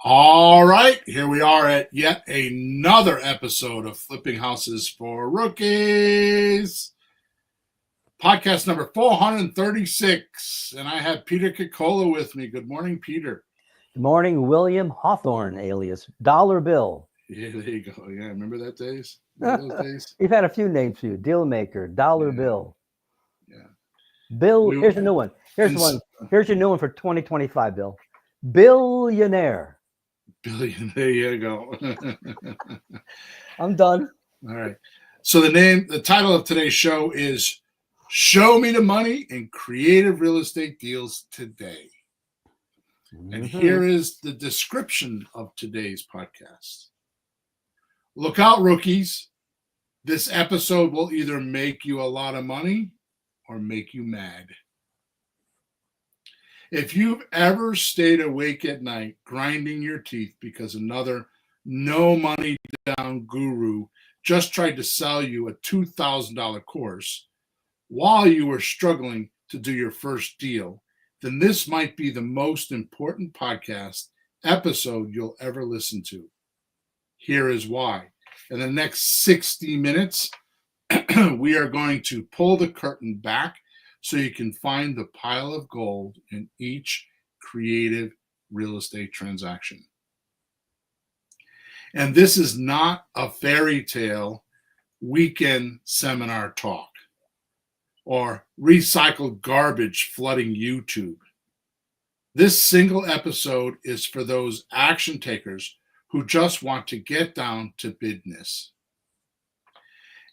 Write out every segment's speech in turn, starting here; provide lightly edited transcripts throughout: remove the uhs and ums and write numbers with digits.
All right, here we are at yet another episode of Flipping Houses for Rookies. Podcast number 436. And I have Peter Kikola with me. Good morning, Peter. Good morning, William Hawthorne, alias Dollar Bill. Yeah, there you go. Yeah, remember that days? Remember those days? We've had a few names for you. Dealmaker, Dollar Bill. Yeah. Bill, here's a new one. Here's your new one for 2025, Bill. Billionaire. Billion. There you go. I'm done. All right. So the title of today's show is Show Me the Money in Creative Real Estate Deals Today. And here is the description of today's podcast. Look out, rookies. This episode will either make you a lot of money or make you mad. If you've ever stayed awake at night grinding your teeth because another no money down guru just tried to sell you a $2,000 course while you were struggling to do your first deal, then this might be the most important podcast episode you'll ever listen to. Here is why. In the next 60 minutes, we are going to pull the curtain back so you can find the pile of gold in each creative real estate transaction. And this is not a fairy tale weekend seminar talk or recycled garbage flooding YouTube. This single episode is for those action takers who just want to get down to business.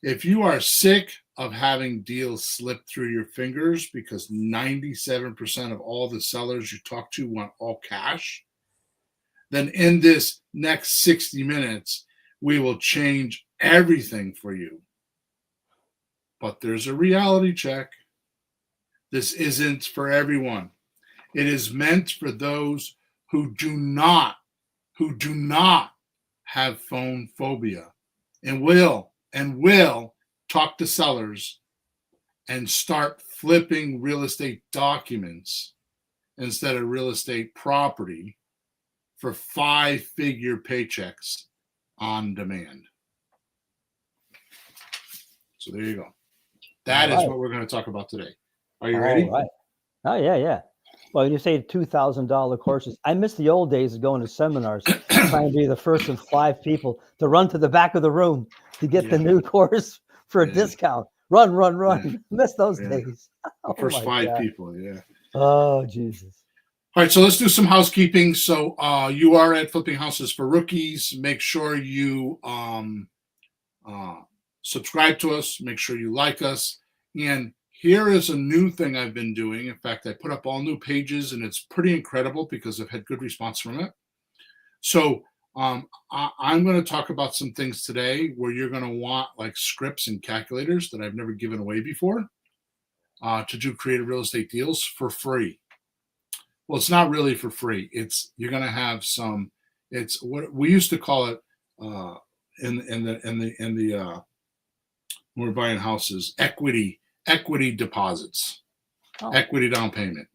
If you are sick of having deals slip through your fingers because 97% of all the sellers you talk to want all cash, then in this next 60 minutes, we will change everything for you. But there's a reality check. This isn't for everyone. It is meant for those who do not have phone phobia and will talk to sellers and start flipping real estate documents instead of real estate property for 5-figure paychecks on demand. So there you go. That is what we're going to talk about today. Are you ready? Right. Oh, yeah. Well, when you say $2,000 courses, I miss the old days of going to seminars, trying to be the first of 5 people to run to the back of the room to get the new course for a discount. Run. Yeah. Miss those days. The first 5 people, yeah. Oh, Jesus. All right, so let's do some housekeeping. So you are at Flipping Houses for Rookies. Make sure you subscribe to us. Make sure you like us. And here is a new thing I've been doing. In fact, I put up all new pages, and it's pretty incredible because I've had good response from it. So I'm going to talk about some things today where you're going to want like scripts and calculators that I've never given away before to do creative real estate deals for free. Well, it's not really for free. You're going to have some. It's what we used to call it in the when we're buying houses, equity deposits, equity down payment,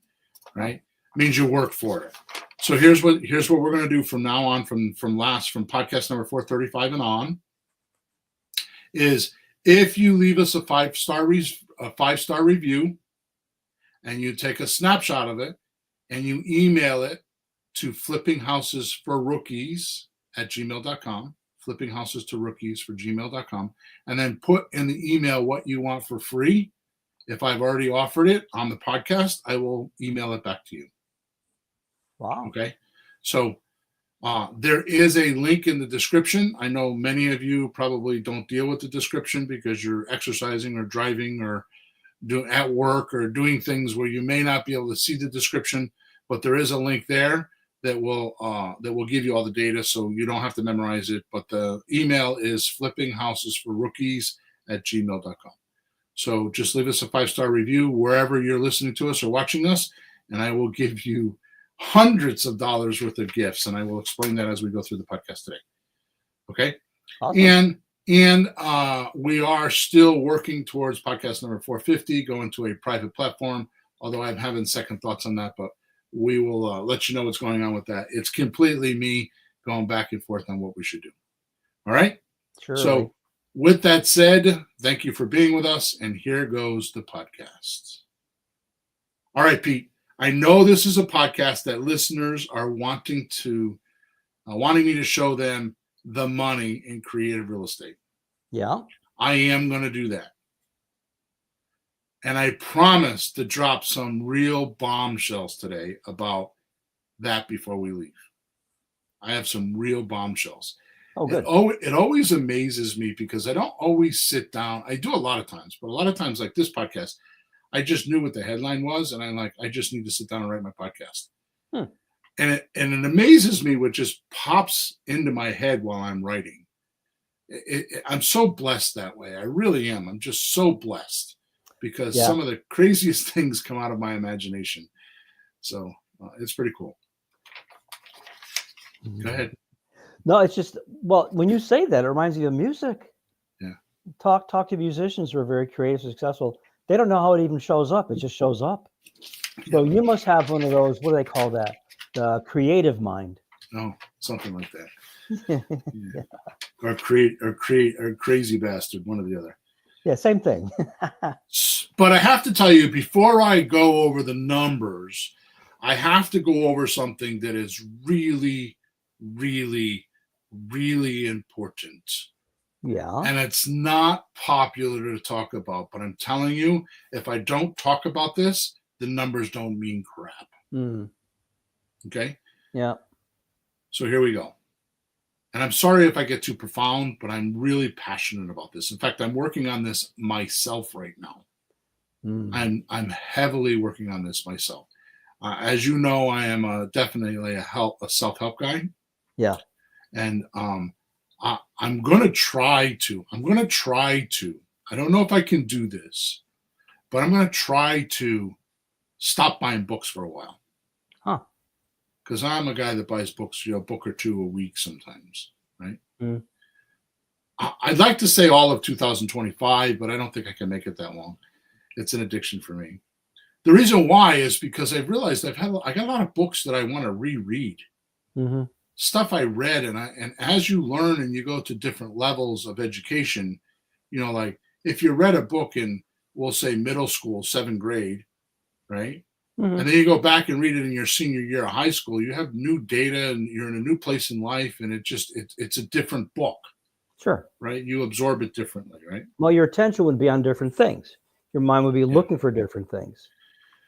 right? Means you work for it. So here's what we're going to do from now on, from podcast number 435 and on, is if you leave us a 5-star review and you take a snapshot of it and you email it to flippinghousesforrookies@gmail.com, flippinghousestoRookies@gmail.com, and then put in the email what you want for free. If I've already offered it on the podcast, I will email it back to you. Wow. Okay. So there is a link in the description. I know many of you probably don't deal with the description because you're exercising or driving or at work or doing things where you may not be able to see the description, but there is a link there that will give you all the data, so you don't have to memorize it. But the email is flippinghouseforrookies@gmail.com. So just leave us a 5-star review wherever you're listening to us or watching us, and I will give you hundreds of dollars worth of gifts, and I will explain that as we go through the podcast today. Okay. Awesome. And we are still working towards podcast number 450, going to a private platform, although I'm having second thoughts on that, but we will let you know what's going on with that. It's completely me going back and forth on what we should do. All right. Surely. So, with that said, thank you for being with us. And here goes the podcast. All right, Pete. I know this is a podcast that listeners are wanting me to show them the money in creative real estate. Yeah. I am going to do that. And I promise to drop some real bombshells today about that before we leave. I have some real bombshells. Oh, good. It always amazes me because I don't always sit down. I do a lot of times, but a lot of times, like this podcast, I just knew what the headline was, and I just need to sit down and write my podcast. And it amazes me what just pops into my head while I'm writing. I'm so blessed that way. I really am. I'm just so blessed because some of the craziest things come out of my imagination. So it's pretty cool. Go ahead. No, it's just, well, when you say that, it reminds me of music. Yeah. Talk to musicians who are very creative, successful. They don't know how it even shows up. It just shows up. So you must have one of those, what do they call that? The creative mind. Oh, something like that. Yeah. Or crazy bastard, one or the other. Yeah, same thing. But I have to tell you, before I go over the numbers, I have to go over something that is really, really, really important. Yeah. And it's not popular to talk about, but I'm telling you, if I don't talk about this, the numbers don't mean crap. Okay? Yeah. So here we go. And I'm sorry if I get too profound, but I'm really passionate about this. In fact, I'm working on this myself right now. I'm heavily working on this myself. As you know, I am definitely a self-help guy. Yeah. And I'm going to try to. I don't know if I can do this, but I'm going to try to stop buying books for a while. Huh. Because I'm a guy that buys books, a book or two a week sometimes, right? I'd like to say all of 2025, but I don't think I can make it that long. It's an addiction for me. The reason why is because I've realized I got a lot of books that I want to reread. Stuff I read, and as you learn and you go to different levels of education, like if you read a book in, we'll say, middle school, 7th grade, right? And then you go back and read it in your senior year of high school, you have new data and you're in a new place in life, and it's a different book. Sure. Right? You absorb it differently, right? Well, your attention would be on different things. Your mind would be looking for different things.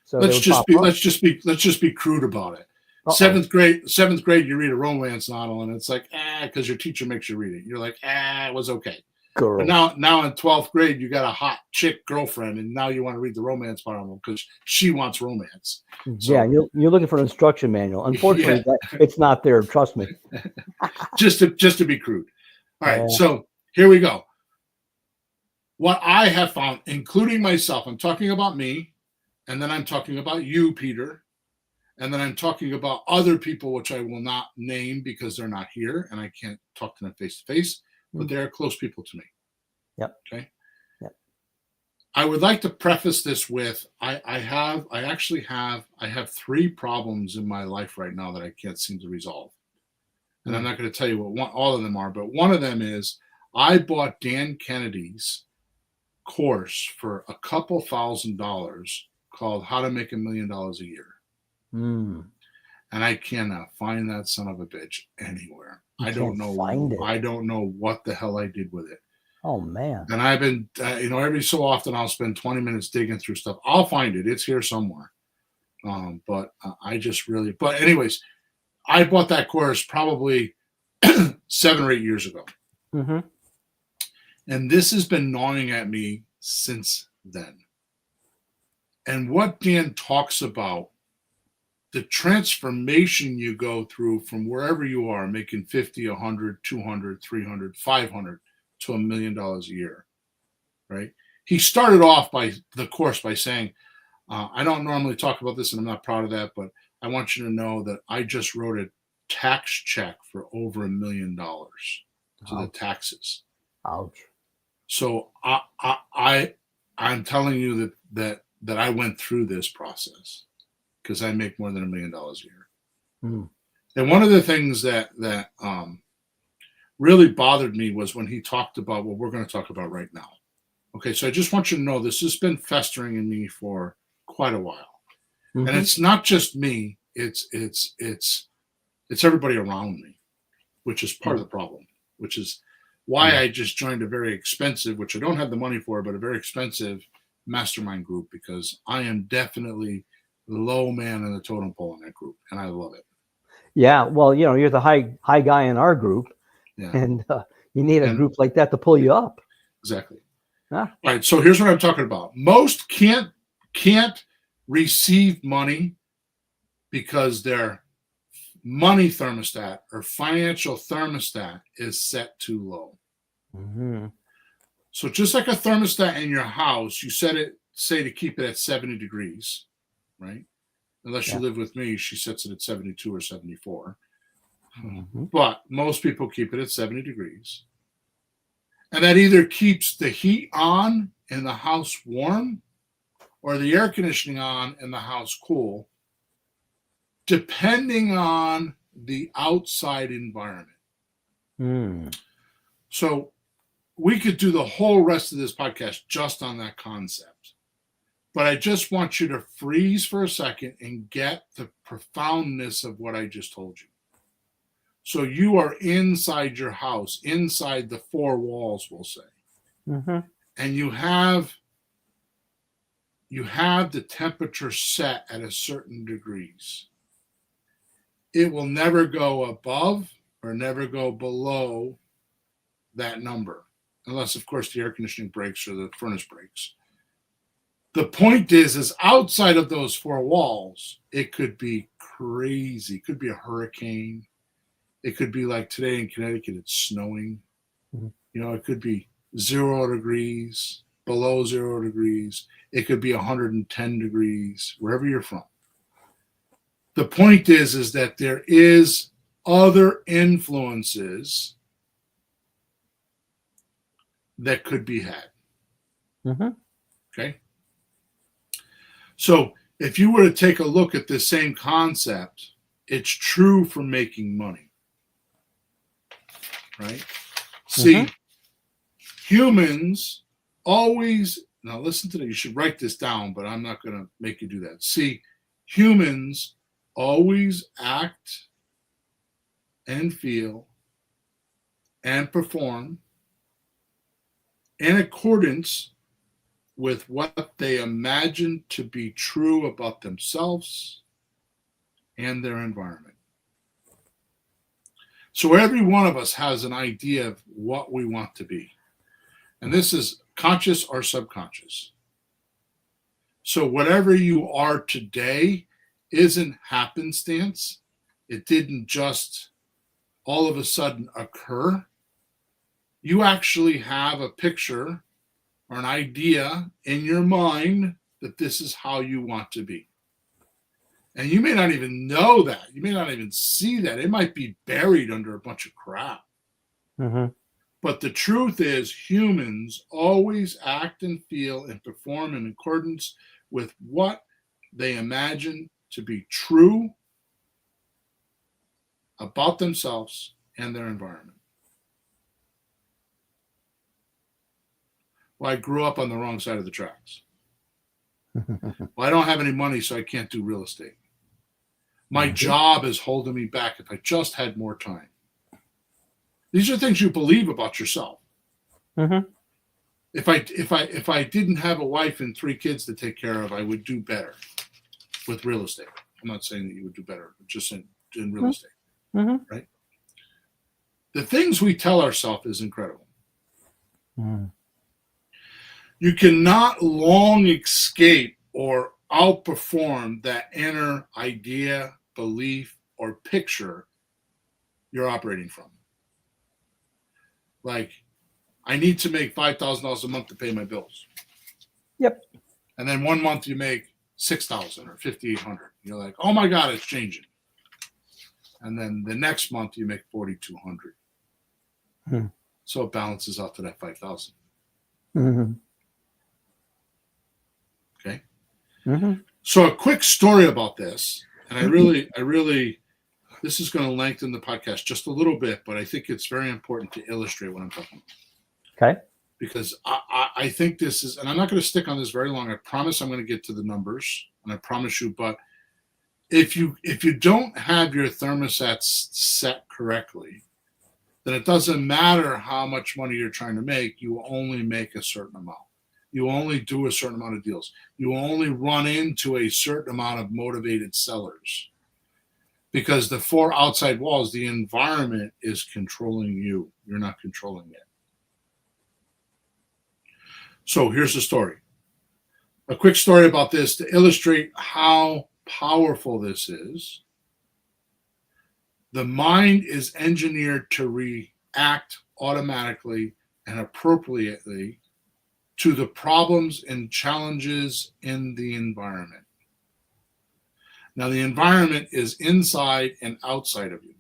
So let's just be crude about it. Seventh grade, you read a romance novel, and it's like, because your teacher makes you read it. You're like, it was okay. But now in 12th grade, you got a hot chick girlfriend, and now you want to read the romance part of them because she wants romance. So, yeah, you're looking for an instruction manual. Unfortunately, it's not there. Trust me. just to be crude. All right, so here we go. What I have found, including myself, I'm talking about me, and then I'm talking about you, Peter, and then I'm talking about other people, which I will not name because they're not here, and I can't talk to them face to face. But they're close people to me. Yep. Okay. Yep. I would like to preface this with I have 3 problems in my life right now that I can't seem to resolve. And I'm not going to tell you what all of them are, but one of them is I bought Dan Kennedy's course for a couple $1,000 called How to Make $1 Million a Year. And I cannot find that son of a bitch anywhere. I don't know what the hell I did with it. Oh man! And I've been, every so often I'll spend 20 minutes digging through stuff. I'll find it. It's here somewhere. But anyways, I bought that course probably 7 or 8 years ago, and this has been gnawing at me since then. And what Dan talks about, the transformation you go through from wherever you are, making 50, 100, 200, 300, 500 to $1 million a year, right? He started off the course by saying, I don't normally talk about this and I'm not proud of that, but I want you to know that I just wrote a tax check for over $1 million to the taxes. Ouch. So I'm telling you that I went through this process. because I make more than $1 million a year. Mm. And one of the things that really bothered me was when he talked about what we're going to talk about right now. Okay, so I just want you to know this has been festering in me for quite a while. Mm-hmm. And it's not just me, it's everybody around me, which is part of the problem, which is why I just joined a very expensive, which I don't have the money for, but a very expensive mastermind group, because I am definitely the low man in the totem pole in that group, and I love it. Yeah, well, you're the high guy in our group, and you need a group like that to pull you up. Exactly. Huh? All right, so here's what I'm talking about. Most can't receive money because their money thermostat or financial thermostat is set too low. Mm-hmm. So just like a thermostat in your house, you say to keep it at 70 degrees, right? Unless you live with me, she sets it at 72 or 74. Mm-hmm. But most people keep it at 70 degrees. And that either keeps the heat on and the house warm, or the air conditioning on and the house cool, depending on the outside environment. Mm. So we could do the whole rest of this podcast just on that concept. But I just want you to freeze for a second and get the profoundness of what I just told you. So you are inside your house, inside the four walls, we'll say. Mm-hmm. And you have the temperature set at a certain degrees. It will never go above or never go below that number, unless, of course, the air conditioning breaks or the furnace breaks. The point is outside of those four walls, it could be crazy. It could be a hurricane. It could be like today in Connecticut, it's snowing. Mm-hmm. It could be 0 degrees, below 0 degrees. It could be 110 degrees, wherever you're from. The point is that there is other influences that could be had. Mm-hmm. Okay? So if you were to take a look at this same concept, it's true for making money. Right? See, humans always, now listen to that, you should write this down, but I'm not going to make you do that. See, humans always act and feel and perform in accordance with what they imagine to be true about themselves and their environment. So every one of us has an idea of what we want to be. And this is conscious or subconscious. So whatever you are today isn't happenstance. It didn't just all of a sudden occur. You actually have a picture or an idea in your mind that this is how you want to be. And you may not even know that. You may not even see that. It might be buried under a bunch of crap. Mm-hmm. But the truth is, humans always act and feel and perform in accordance with what they imagine to be true about themselves and their environment. Well, I grew up on the wrong side of the tracks. Well, I don't have any money, so I can't do real estate. My job is holding me back if I just had more time. These are things you believe about yourself. Mm-hmm. If I didn't have a wife and 3 kids to take care of, I would do better with real estate. I'm not saying that you would do better, just in real estate, right? The things we tell ourselves is incredible. You cannot long escape or outperform that inner idea, belief, or picture you're operating from. Like, I need to make $5,000 a month to pay my bills. Yep. And then one month you make $6,000 or $5,800. You're like, oh my God, it's changing. And then the next month you make $4,200. So it balances out to that $5,000. Mm-hmm. Okay. So a quick story about this, and I really, this is going to lengthen the podcast just a little bit, but I think it's very important to illustrate what I'm talking about. Okay. Because I think this is, and I'm not going to stick on this very long. I promise I'm going to get to the numbers, and I promise you. But if you don't have your thermostats set correctly, then it doesn't matter how much money you're trying to make. You will only make a certain amount. You only do a certain amount of deals. You only run into a certain amount of motivated sellers. Because the four outside walls, the environment is controlling you. You're not controlling it. So here's the story. A quick story about this to illustrate how powerful this is. The mind is engineered to react automatically and appropriately to the problems and challenges in the environment. Now, the environment is inside and outside of you.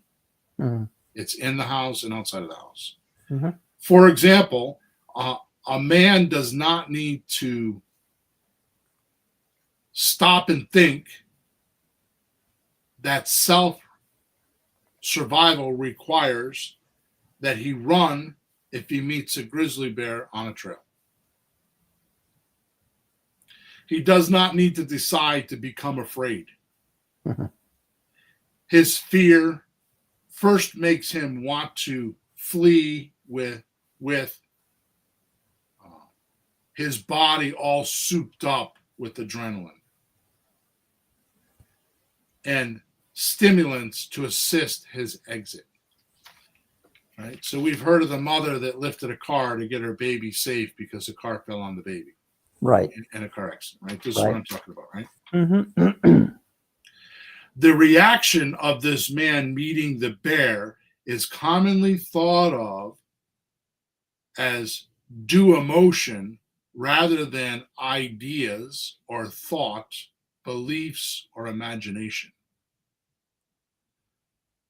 Mm-hmm. It's in the house and outside of the house. Mm-hmm. For example, a man does not need to stop and think that self-survival requires that he run if he meets a grizzly bear on a trail. He does not need to decide to become afraid. Mm-hmm. His fear first makes him want to flee with his body all souped up with adrenaline and stimulants to assist his exit. Right? So we've heard of the mother that lifted a car to get her baby safe because the car fell on the baby. Right. In a car accident, right? This is what I'm talking about, right? Mm-hmm. The reaction of this man meeting the bear is commonly thought of as due emotion rather than ideas or thought, beliefs, or imagination.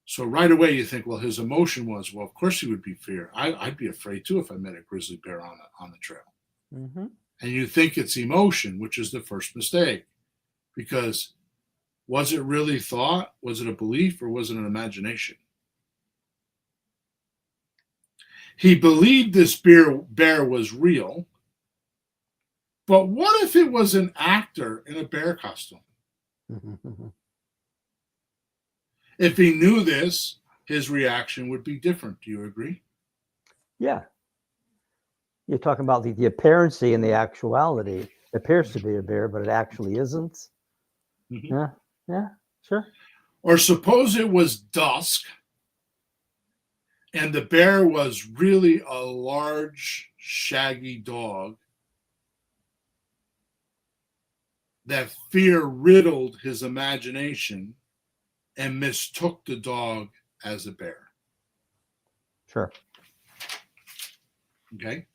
So right away you think, well, his emotion was, well, of course he would be fear. I'd be afraid too if I met a grizzly bear on the trail. Mm-hmm. And you think it's emotion, which is the first mistake. Because was it really thought? Was it a belief or was it an imagination? He believed this bear was real, but what if it was an actor in a bear costume? Mm-hmm. If he knew this, his reaction would be different. Do you agree? Yeah. You're talking about the appearancy and the actuality. It appears to be a bear, but it actually isn't. Mm-hmm. Yeah. Yeah. Sure. Or suppose it was dusk and the bear was really a large, shaggy dog that fear riddled his imagination and mistook the dog as a bear. Sure. Okay?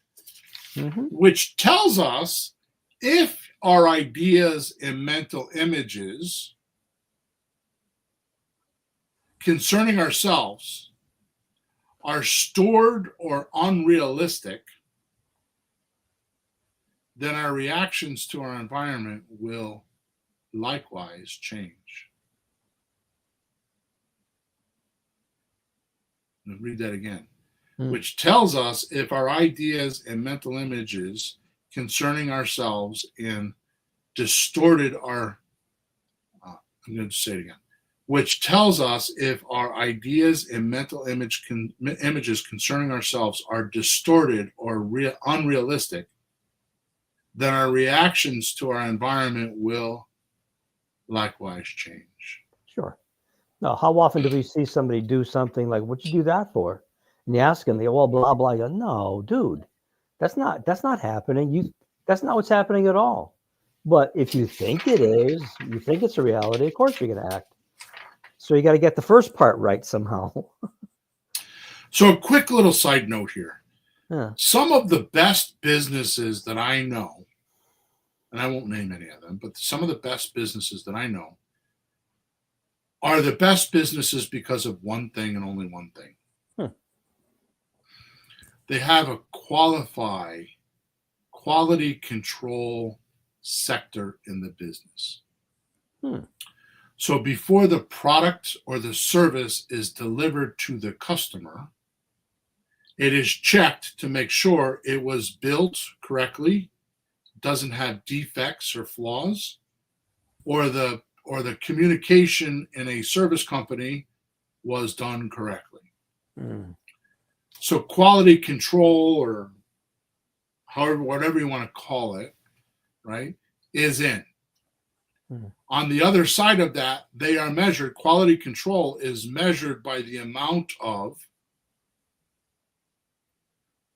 Mm-hmm. Which tells us if our ideas and mental images concerning ourselves are stored or unrealistic, then our reactions to our environment will likewise change. I'll read that again. Which tells us if our ideas and mental images concerning ourselves and distorted our, I'm going to say it again, which tells us if our ideas and mental images concerning ourselves are distorted or unrealistic, then our reactions to our environment will likewise change. Sure. Now, how often do we see somebody do something like, "What'd you do that for?" And you ask them, they go, "Well, blah blah." You go, "No, dude, that's not happening. That's not what's happening at all." But if you think it is, you think it's a reality, of course you're going to act. So you got to get the first part right somehow. So a quick little side note here. Yeah. Some of the best businesses that I know, and I won't name any of them, but some of the best businesses that I know are the best businesses because of one thing and only one thing. They have a quality control sector in the business. So before the product or the service is delivered to the customer, it is checked to make sure it was built correctly, doesn't have defects or flaws, or the communication in a service company was done correctly. So quality control, or however, whatever you want to call it, right, is in. On the other side of that, they are measured. Quality control is measured by the amount of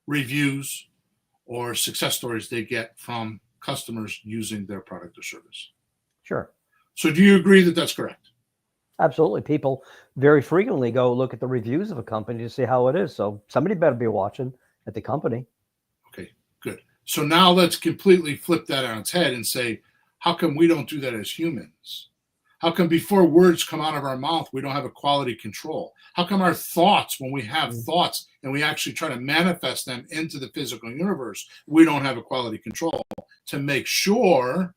reviews or success stories they get from customers using their product or service. Sure. So do you agree that that's correct? Absolutely. People very frequently go look at the reviews of a company to see how it is. So somebody better be watching at the company. Okay, good. So now let's completely flip that on its head and say, how come we don't do that as humans? How come before words come out of our mouth, we don't have a quality control? How come our thoughts, when we have thoughts and we actually try to manifest them into the physical universe, we don't have a quality control to make sure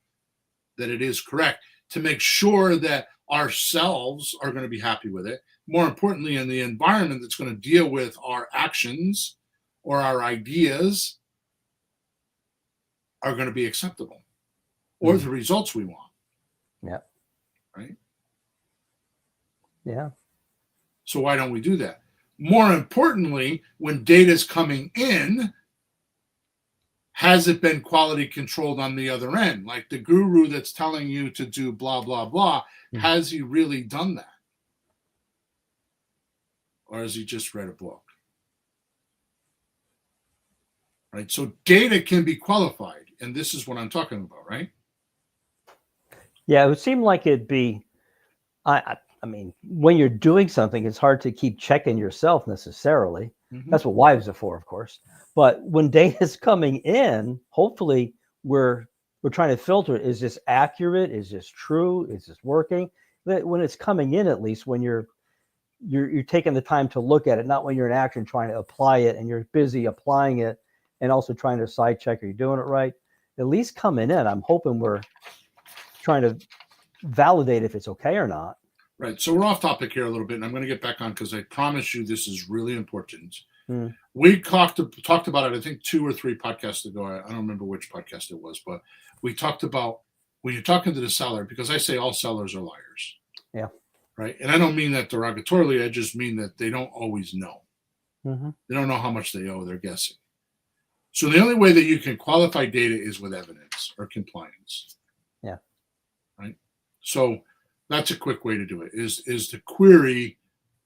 that it is correct, to make sure that ourselves are going to be happy with it. More importantly, in the environment that's going to deal with our actions or our ideas are going to be acceptable, or the results we want. Yeah. Right? Yeah. So why don't we do that? More importantly, when data is coming in, has it been quality controlled on the other end? Like the guru that's telling you to do blah, blah, blah, has he really done that? Or has he just read a book? Right? So data can be qualified, and this is what I'm talking about, right? Yeah, it would seem like it'd be, I mean, when you're doing something, it's hard to keep checking yourself necessarily. That's what wives are for, of course. But when data is coming in, hopefully we're trying to filter it. Is this accurate? Is this true? Is this working? That when it's coming in, at least when you're taking the time to look at it, not when you're in action trying to apply it and you're busy applying it and also trying to side check, are you doing it right? At least coming in, I'm hoping we're trying to validate if it's okay or not. Right. So we're off topic here a little bit, and I'm going to get back on because I promise you this is really important. We talked about it, I think 2 or 3 podcasts ago. I don't remember which podcast it was, but we talked about when you're talking to the seller, because I say all sellers are liars. Yeah. Right. And I don't mean that derogatorily. I just mean that they don't always know. They don't know how much they owe. They're guessing. So the only way that you can qualify data is with evidence or compliance. Yeah. Right. So that's a quick way to do it, is to query,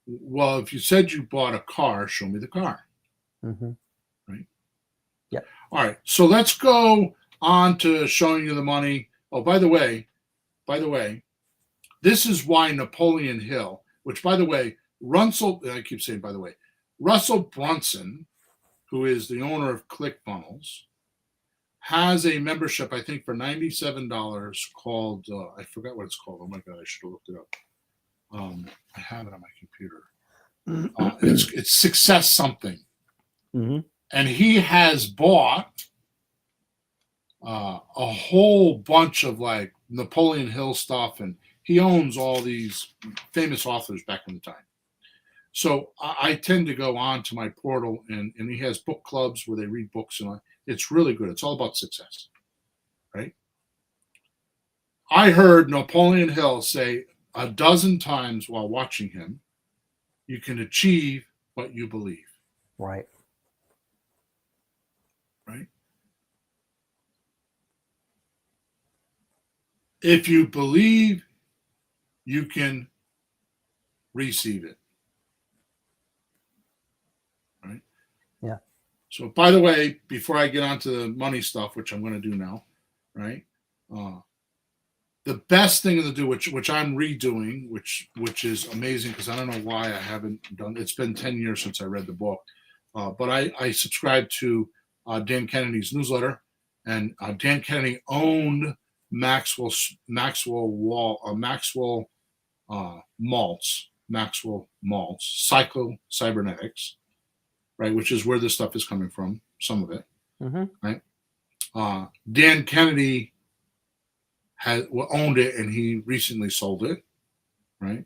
well, if you said you bought a car, show me the car. Right? Yeah. All right. So let's go on to showing you the money. Oh, by the way, this is why Napoleon Hill, which, by the way, Russell Brunson, who is the owner of ClickFunnels, has a membership, I think, for $97 called, I forgot what it's called. Oh my God, I should have looked it up. I have it on my computer. It's Success something. And he has bought a whole bunch of like Napoleon Hill stuff, and he owns all these famous authors back in the time. So I tend to go on to my portal, and he has book clubs where they read books, and it's really good. It's all about success, right? I heard Napoleon Hill say a dozen times while watching him, you can achieve what you believe. Right. Right. If you believe, you can receive it. Right. Yeah. So, by the way, before I get on to the money stuff, which I'm going to do now, right? The best thing to do, which I'm redoing, which is amazing because I don't know why I haven't done. It's been 10 years since I read the book, but I subscribe to Dan Kennedy's newsletter, and Dan Kennedy owned Maxwell malts, psycho-cybernetics, right? Which is where this stuff is coming from, some of it, right? Dan Kennedy owned it, and he recently sold it, right?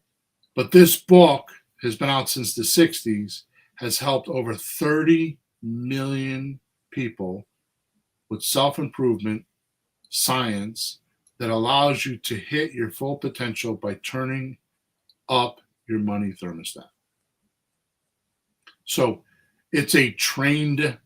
But this book has been out since the 60s, has helped over 30 million people with self-improvement science that allows you to hit your full potential by turning up your money thermostat. So it's a trained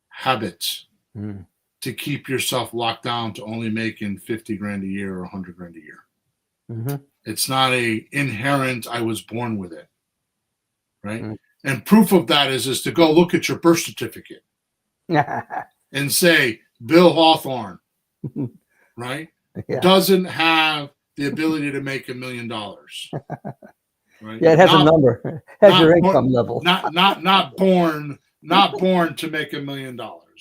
habit to keep yourself locked down to only making 50 grand a year or 100 grand a year. It's not a inherent, I was born with it, right? And proof of that is to go look at your birth certificate and say, Bill Hawthorne, right? Yeah. Doesn't have the ability to make $1 million. Right? Yeah, it has a number. It has your income level. Not born to make $1 million,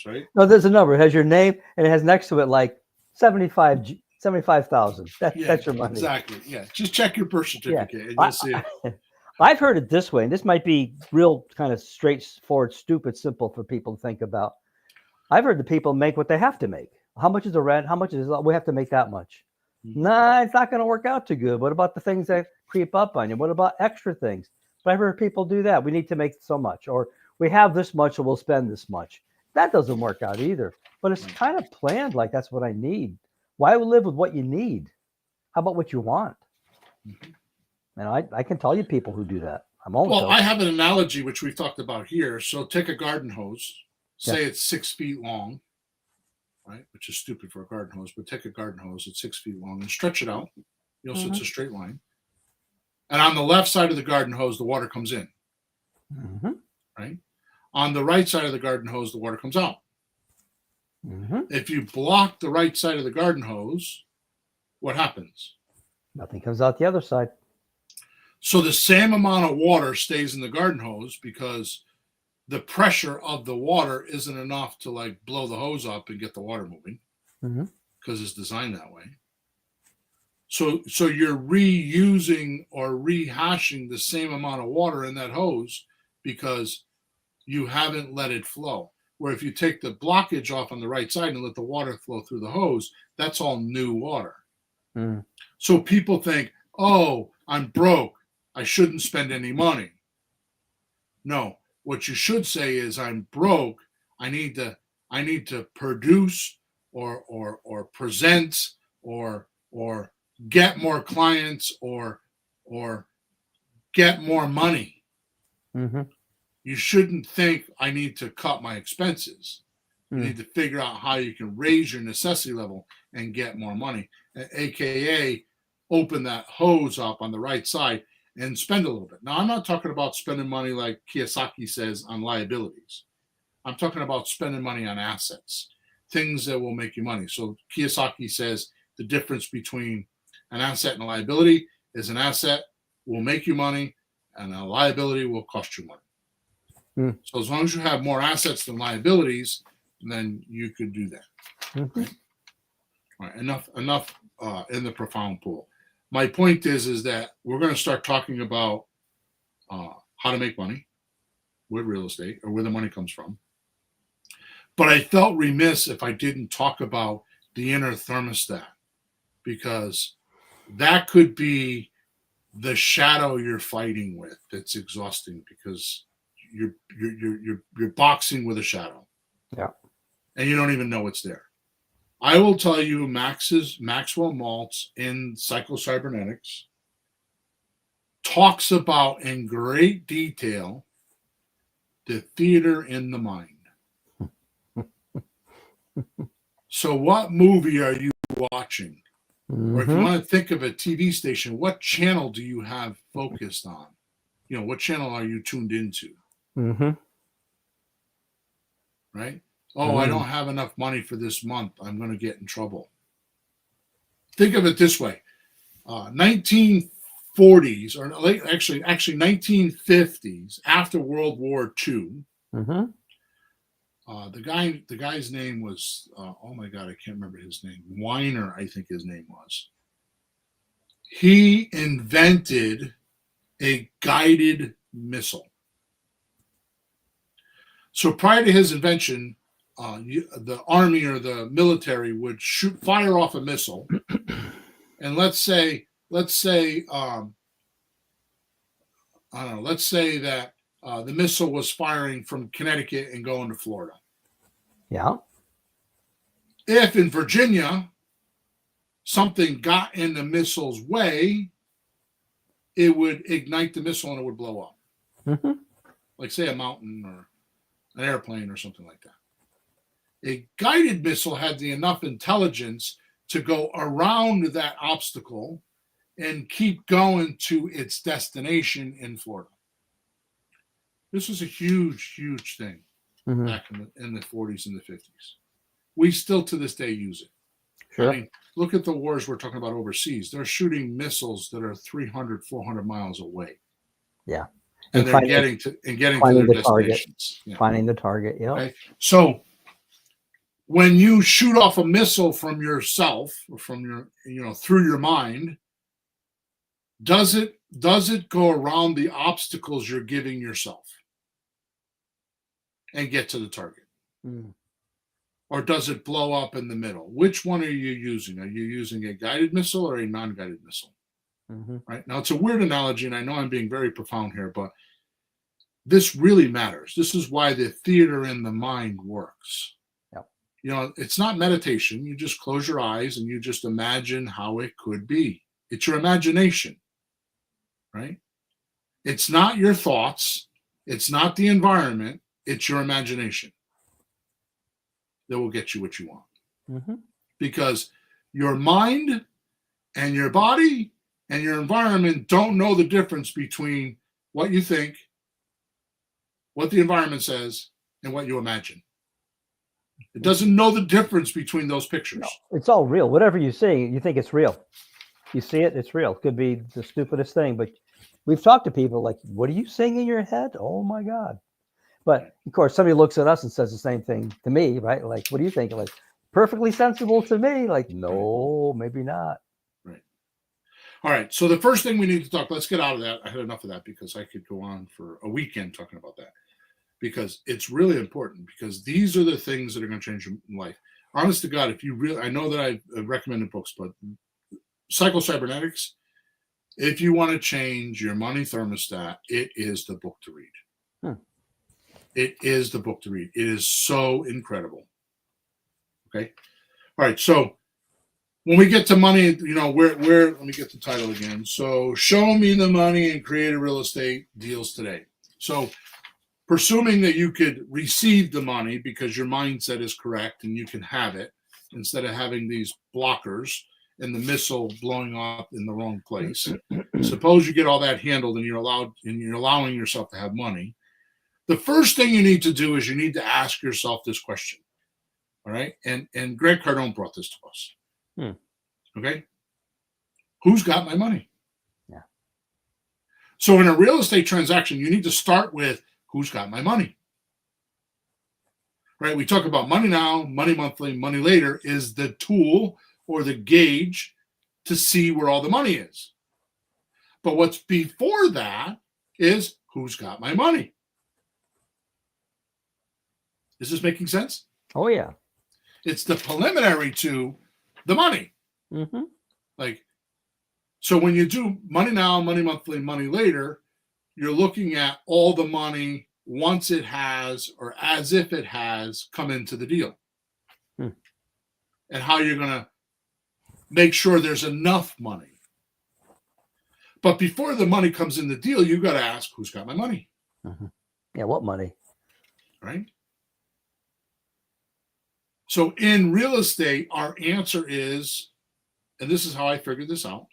right? No, there's a number. It has your name, and it has next to it like 75,000. That's your money. Exactly. Yeah. Just check your birth certificate and you'll see it. I've heard it this way, and this might be real kind of straightforward, stupid, simple for people to think about. I've heard the people make what they have to make. How much is the rent? How much is it? We have to make that much. Nah, it's not going to work out too good. What about the things that creep up on you? What about extra things? But I've heard people do that. We need to make so much, or we have this much, so we'll spend this much. That doesn't work out either. But it's kind of planned like that's what I need. Why live with what you need? How about what you want? And I can tell you people who do that. Well, I have an analogy which we've talked about here. So take a garden hose. Say it's 6 feet long, right? Which is stupid for a garden hose, but take a garden hose that's 6 feet long and stretch it out. You'll see it's a straight line. And on the left side of the garden hose, the water comes in, right? On the right side of the garden hose, the water comes out. If you block the right side of the garden hose, what happens? Nothing comes out the other side. So the same amount of water stays in the garden hose because the pressure of the water isn't enough to like blow the hose up and get the water moving because it's designed that way. So you're reusing or rehashing the same amount of water in that hose because you haven't let it flow. Where if you take the blockage off on the right side and let the water flow through the hose, that's all new water. So people think, oh, I'm broke. I shouldn't spend any money. No, what you should say is I'm broke. I need to produce or present or get more clients or get more money. You shouldn't think I need to cut my expenses. You need to figure out how you can raise your necessity level and get more money, aka open that hose up on the right side and spend a little bit. Now, I'm not talking about spending money like Kiyosaki says on liabilities. I'm talking about spending money on assets, things that will make you money. So Kiyosaki says the difference between an asset and a liability is an asset will make you money and a liability will cost you money. So as long as you have more assets than liabilities, then you could do that. Right? All right, enough in the profound pool. My point is that we're going to start talking about how to make money with real estate or where the money comes from. But I felt remiss if I didn't talk about the inner thermostat, because that could be the shadow you're fighting with. That's exhausting because you're boxing with a shadow. Yeah. And you don't even know it's there. I will tell you, Maxwell Maltz in Psycho-Cybernetics talks about in great detail the theater in the mind. So what movie are you watching? Or if you want to think of a TV station, what channel do you have focused on? You know, what channel are you tuned into? Right? Oh, I don't have enough money for this month. I'm going to get in trouble. Think of it this way. 1940s, or actually 1950s, after World War II, the guy's name was, oh my God, I can't remember his name. Weiner, I think his name was. He invented a guided missile. So prior to his invention, the army or the military would fire off a missile, and let's say I don't know, let's say that the missile was firing from Connecticut and going to Florida. Yeah. If in Virginia something got in the missile's way, it would ignite the missile and it would blow up. Mm-hmm. Like, say, a mountain or an airplane or something like that. A guided missile had enough intelligence to go around that obstacle and keep going to its destination in Florida. This was a huge, huge thing back in the 40s and the 50s. We still to this day use it. Sure. I mean, look at the wars we're talking about overseas. They're shooting missiles that are 300, 400 miles away. Yeah. And they're getting to their destinations. Yeah. Finding the target. Yeah. Okay? So when you shoot off a missile from yourself or from your, through your mind, does it go around the obstacles you're giving yourself and get to the target? Or does it blow up in the middle? Which one are you using? Are you using a guided missile or a non-guided missile? Right? Now, it's a weird analogy, and I know I'm being very profound here, but this really matters. This is why the theater in the mind works. Yep. It's not meditation. You just close your eyes and you just imagine how it could be. It's your imagination, right? It's not your thoughts. It's not the environment. It's your imagination that will get you what you want. Because your mind and your body and your environment don't know the difference between what you think, what the environment says, and what you imagine. It doesn't know the difference between those pictures. No, it's all real. Whatever you see, you think it's real. You see it, it's real. It could be the stupidest thing, but we've talked to people like, what are you saying in your head? Oh my God. But of course, somebody looks at us and says the same thing to me, right? Like, what do you think? Like, perfectly sensible to me. Like, no, maybe not. Right. All right. So the first thing we need to talk, let's get out of that. I had enough of that because I could go on for a weekend talking about that, because it's really important, because these are the things that are going to change your life. Honest to God, if you really, I know that I've recommended books, but Psycho-Cybernetics, if you want to change your money thermostat, it is the book to read. It is the book to read. It is so incredible. Okay. All right. So when we get to money, where let me get the title again. So Show Me the Money and Creative Real Estate Deals Today. So presuming that you could receive the money because your mindset is correct and you can have it instead of having these blockers and the missile blowing up in the wrong place. Suppose you get all that handled and you're allowing yourself to have money. The first thing you need to do is you need to ask yourself this question. All right. And Greg Cardone brought this to us. Okay. Who's got my money? Yeah. So in a real estate transaction, you need to start with who's got my money. Right. We talk about money now, money monthly, money later is the tool or the gauge to see where all the money is. But what's before that is who's got my money. Is this making sense? Oh, yeah. It's the preliminary to the money. Like, so when you do money now, money monthly, money later, you're looking at all the money once it has, or as if it has, come into the deal. And how you're going to make sure there's enough money. But before the money comes in the deal, you've got to ask, who's got my money? Yeah, what money? Right? So in real estate, our answer is, and this is how I figured this out,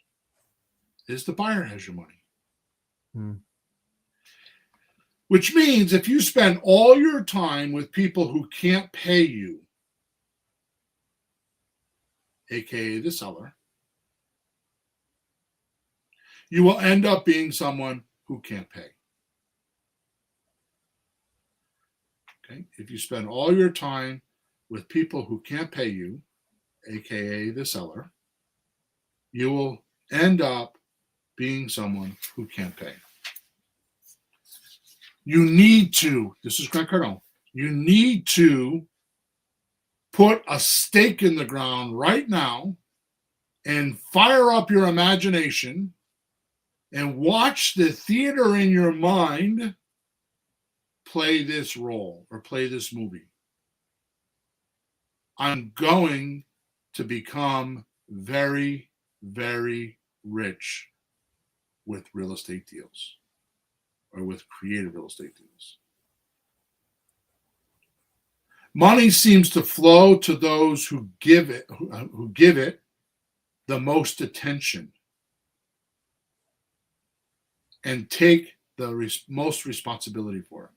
is the buyer has your money. Which means if you spend all your time with people who can't pay you, aka the seller, you will end up being someone who can't pay. Okay? If you spend all your time with people who can't pay you, aka the seller, you will end up being someone who can't pay. You need to, this is Grant Cardone, you need to put a stake in the ground right now and fire up your imagination and watch the theater in your mind play this role or play this movie. I'm going to become very, very rich with real estate deals or with creative real estate deals. Money seems to flow to those who give it the most attention and take the most responsibility for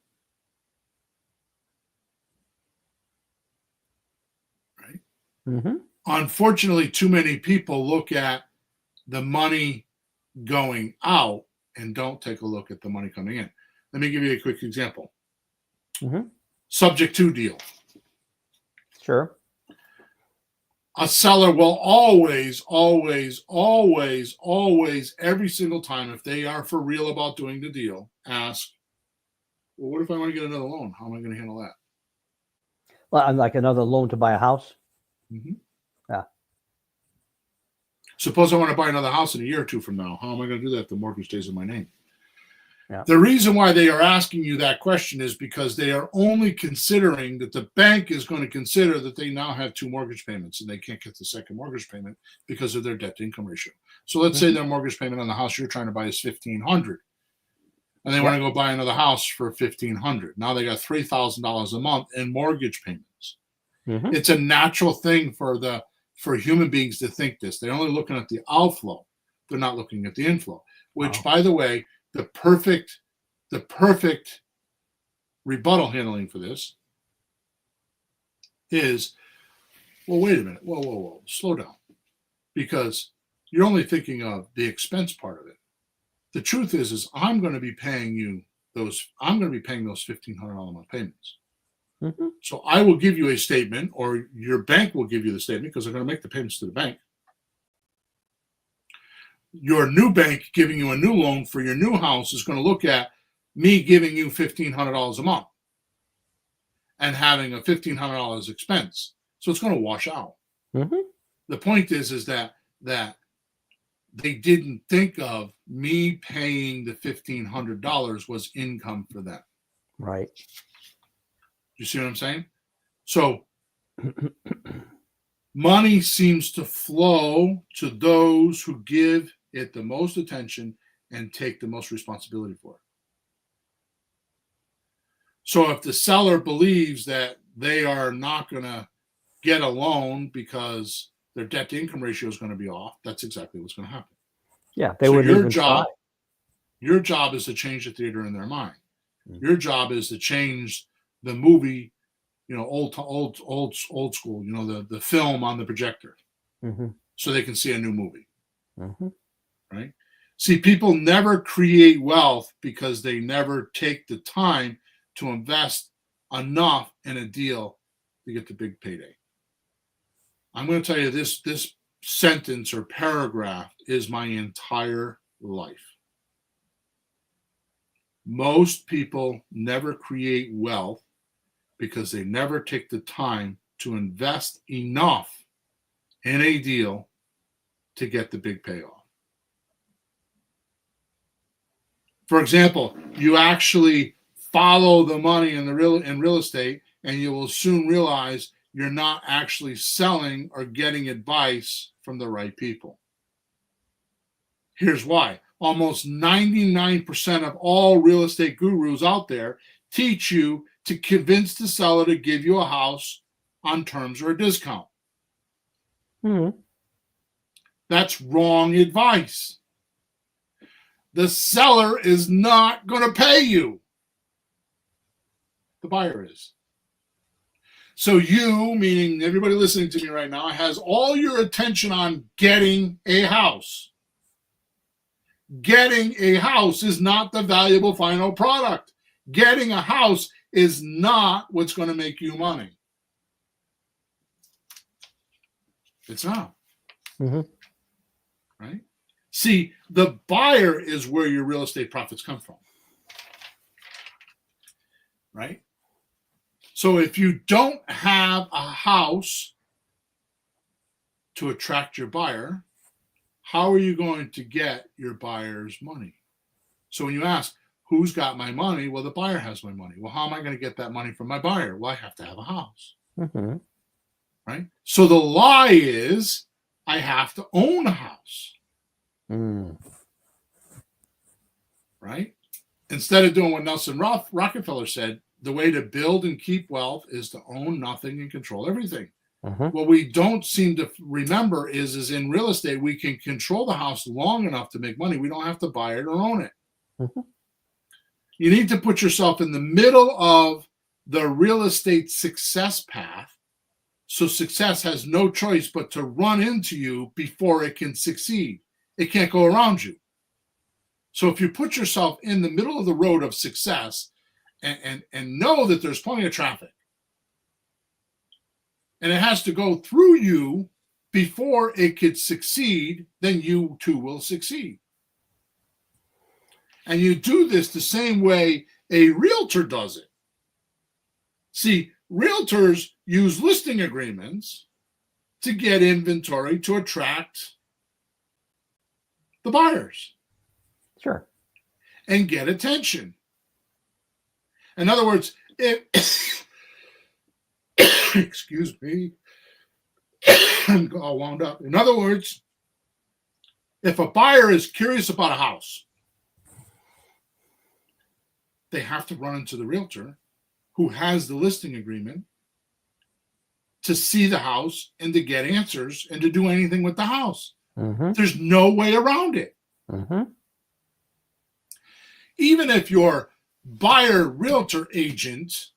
it. Right? Mm-hmm. Unfortunately, too many people look at the money going out and don't take a look at the money coming in. Let me give you a quick example. Mm-hmm. Subject to deal. Sure. A seller will always, every single time, if they are for real about doing the deal, ask, well, what if I want to get another loan? How am I going to handle that? Well, I'm like another loan to buy a house. Mm-hmm. Yeah. Suppose I want to buy another house in a year or two from now. How am I going to do that if the mortgage stays in my name? Yeah. The reason why they are asking you that question is because they are only considering that the bank is going to consider that they now have 2 mortgage payments and they can't get the second mortgage payment because of their debt to income ratio. So let's say their mortgage payment on the house you're trying to buy is $1,500, and they want to go buy another house for $1,500. Now they got $3,000 a month in mortgage payments. Mm-hmm. It's a natural thing for human beings to think this. They're only looking at the outflow. They're not looking at the inflow, which, by the way, the perfect rebuttal handling for this is, well, wait a minute. Whoa. Slow down. Because you're only thinking of the expense part of it. The truth is I'm going to be paying those $1,500 a month payments. Mm-hmm. So I will give you a statement, or your bank will give you the statement because they're going to make the payments to the bank. Your new bank giving you a new loan for your new house is going to look at me giving you $1,500 a month and having a $1,500 expense. So it's going to wash out. Mm-hmm. The point is that they didn't think of me paying the $1,500 was income for them. Right. You see what I'm saying? So money seems to flow to those who give it the most attention and take the most responsibility for it. So if the seller believes that they are not going to get a loan because their debt to income ratio is going to be off, that's exactly what's going to happen. Yeah, they wouldn't even try. Your job is to change the theater in their mind. Mm-hmm. Your job is to change the movie, old school, the film on the projector, so they can see a new movie. Mm-hmm. Right? See, people never create wealth because they never take the time to invest enough in a deal to get the big payday. I'm going to tell you this sentence or paragraph is my entire life. Most people never create wealth because they never take the time to invest enough in a deal to get the big payoff. For example, you actually follow the money in real estate, and you will soon realize you're not actually selling or getting advice from the right people. Here's why. Almost 99% of all real estate gurus out there teach you to convince the seller to give you a house on terms or a discount. Mm-hmm. That's wrong advice. The seller is not going to pay you. The buyer is. So you, meaning everybody listening to me right now, has all your attention on getting a house. Getting a house is not the valuable final product. Getting a house is not what's going to make you money. It's not. Mm-hmm. Right? See, the buyer is where your real estate profits come from. Right? So if you don't have a house to attract your buyer, how are you going to get your buyer's money? So when you ask, who's got my money? Well, the buyer has my money. Well, how am I going to get that money from my buyer? Well, I have to have a house. Mm-hmm. Right? So the lie is I have to own a house. Mm. Right? Instead of doing what Nelson Rockefeller said, the way to build and keep wealth is to own nothing and control everything. Mm-hmm. What we don't seem to remember is in real estate, we can control the house long enough to make money. We don't have to buy it or own it. Mm-hmm. You need to put yourself in the middle of the real estate success path. So success has no choice but to run into you before it can succeed. It can't go around you. So if you put yourself in the middle of the road of success and know that there's plenty of traffic, and it has to go through you before it could succeed, then you too will succeed. And you do this the same way a realtor does it. See, realtors use listing agreements to get inventory to attract the buyers. Sure. And get attention. In other words, if excuse me, I'm all wound up. In other words, if a buyer is curious about a house, they have to run into the realtor who has the listing agreement to see the house and to get answers and to do anything with the house. Mm-hmm. There's no way around it. Mm-hmm. Even if your buyer realtor agent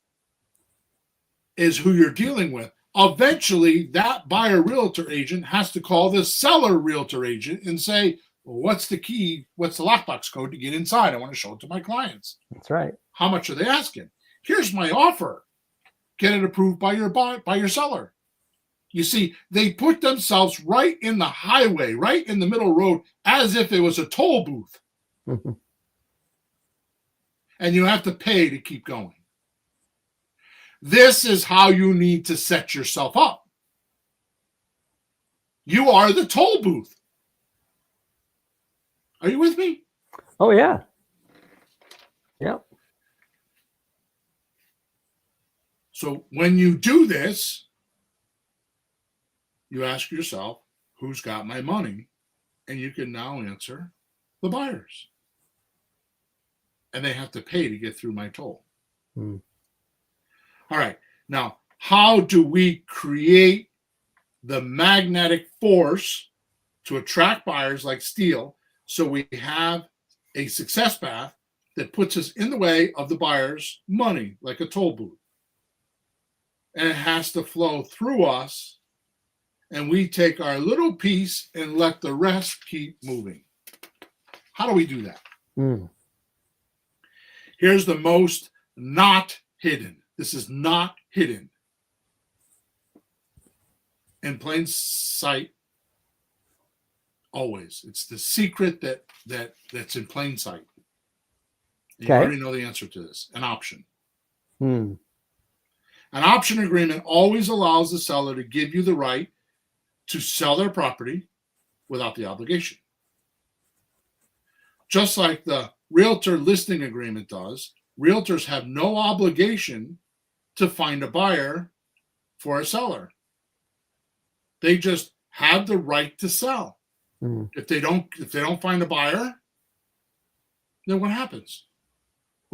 is who you're dealing with, eventually that buyer realtor agent has to call the seller realtor agent and say, well, what's the key? What's the lockbox code to get inside? I want to show it to my clients. That's right. How much are they asking? Here's my offer. Get it approved by your seller. You see, they put themselves right in the highway, right in the middle road, as if it was a toll booth. Mm-hmm. And you have to pay to keep going. This is how you need to set yourself up. You are the toll booth. Are you with me? Oh, yeah. Yep. So when you do this, you ask yourself, who's got my money? And you can now answer the buyers. And they have to pay to get through my toll. Mm. All right. Now, how do we create the magnetic force to attract buyers like steel so we have a success path that puts us in the way of the buyer's money, like a toll booth? And it has to flow through us, and we take our little piece and let the rest keep moving. How do we do that? Mm. Here's the most not hidden. This is not hidden. In plain sight, always. It's the secret that's in plain sight. You already know the answer to this. An option. Mm. An option agreement always allows the seller to give you the right to sell their property without the obligation. Just like the realtor listing agreement does, realtors have no obligation to find a buyer for a seller. They just have the right to sell. Mm. If they don't find a buyer, then what happens?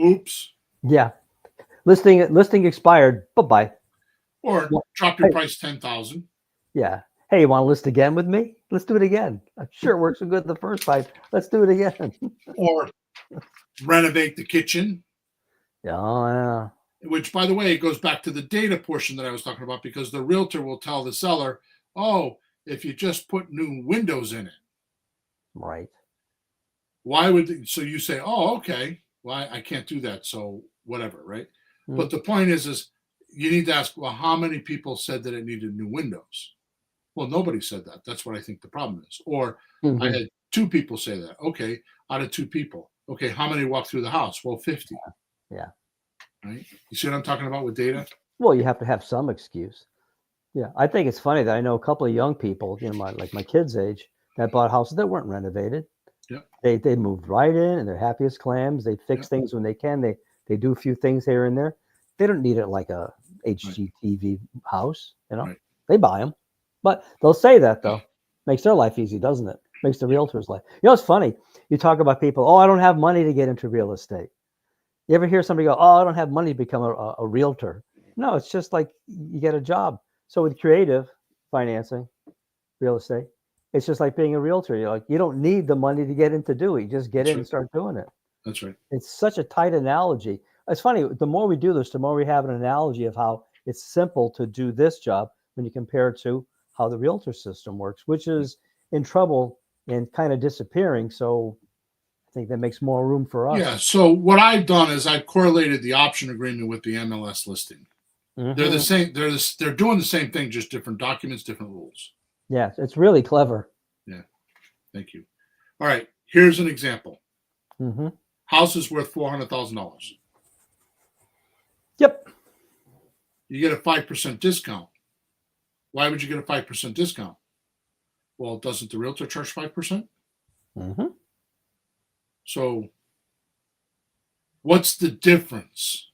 Oops. Yeah. Listing expired. Bye-bye. Or drop your price 10,000. Yeah. Hey, you want to list again with me? Let's do it again. I'm sure it worked so good the first time. Let's do it again. Or renovate the kitchen. Yeah. Which, by the way, it goes back to the data portion that I was talking about, because the realtor will tell the seller, oh, if you just put new windows in it. Right. So you say, oh, okay, well, I can't do that, so whatever, right? Mm. But the point is you need to ask, well, how many people said that it needed new windows? Well, nobody said that. That's what I think the problem is. Or I had 2 people say that. Okay, out of 2 people. Okay, how many walked through the house? Well, 50. Yeah. Right? You see what I'm talking about with data? Well, you have to have some excuse. Yeah, I think it's funny that I know a couple of young people, my kids' age, that bought houses that weren't renovated. Yeah. They moved right in and they're happy as clams. They fix Yeah. things when they can. They do a few things here and there. They don't need it like a HGTV house, Right. They buy them, but they'll say that though. Makes their life easy, doesn't it? Makes the realtor's life. It's funny. You talk about people. Oh, I don't have money to get into real estate. You ever hear somebody go, "Oh, I don't have money to become a realtor"? No, it's just like you get a job. So with creative financing, real estate, it's just like being a realtor. You don't need the money to get into do it. You just get in and start doing it. That's right. It's such a tight analogy. It's funny. The more we do this, the more we have an analogy of how it's simple to do this job when you compare it to how the realtor system works, which is in trouble and kind of disappearing. So I think that makes more room for us. Yeah. So what I've done is I've correlated the option agreement with the MLS listing. Mm-hmm. They're the same. They're doing the same thing, just different documents, different rules. Yeah, it's really clever. Yeah. Thank you. All right. Here's an example. Mm-hmm. House is worth $400,000. Yep. You get a 5% discount. Why would you get a 5% discount? Well, doesn't the realtor charge 5%? Mm-hmm. So what's the difference?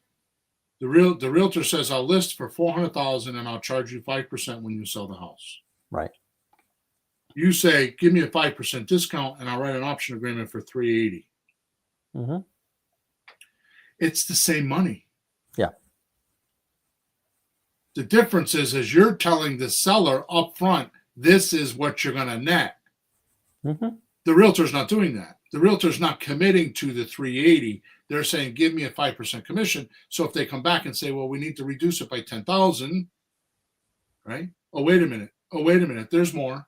The realtor says I'll list for $400,000 and I'll charge you 5% when you sell the house. Right. You say, give me a 5% discount and I'll write an option agreement for $380,000. Mm-hmm. It's the same money. Yeah. The difference is you're telling the seller up front, this is what you're going to net. Mm-hmm. The realtor's not doing that. The realtor's not committing to the $380,000. They're saying, give me a 5% commission. So if they come back and say, well, we need to reduce it by $10,000, right? Oh, wait a minute. There's more.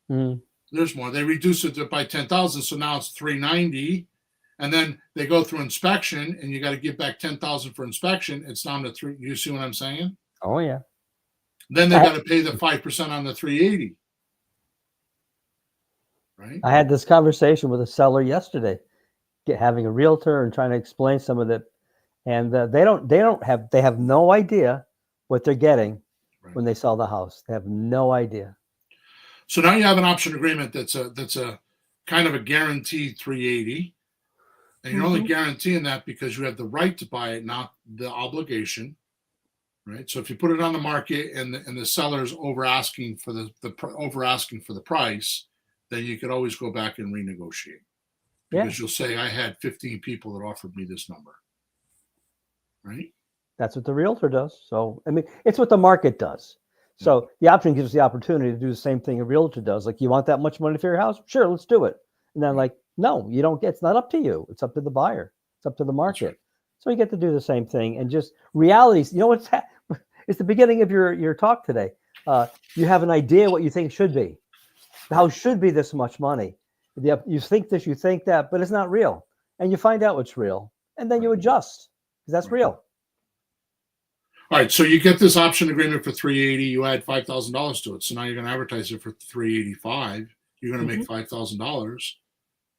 Mm-hmm. There's more. They reduce it by $10,000. So now it's $390,000. And then they go through inspection and you got to give back $10,000 for inspection. It's down to $3. You see what I'm saying? Oh, yeah. Then they got to pay the 5% on the $380,000. Right? I had this conversation with a seller yesterday, having a realtor and trying to explain some of it, and they have no idea what they're getting when they sell the house. They have no idea. So now you have an option agreement that's a kind of a guaranteed $380,000, and you're only guaranteeing that because you have the right to buy it, not the obligation. Right. So if you put it on the market and the seller's over asking for the price, then you could always go back and renegotiate. Because you'll say, I had 15 people that offered me this number. Right? That's what the realtor does. So, I mean, it's what the market does. So the option gives us the opportunity to do the same thing a realtor does. Like, you want that much money for your house? Sure, let's do it. And then like, no, you don't get, it's not up to you. It's up to the buyer. It's up to the market. Right. So you get to do the same thing and just realities. It's the beginning of your talk today. You have an idea what you think should be. The house should be this much money. You think this, you think that, but it's not real. And you find out what's real. And then you adjust because that's real. All right. So you get this option agreement for $380,000. You add $5,000 to it. So now you're going to advertise it for $385,000. You're going to make $5,000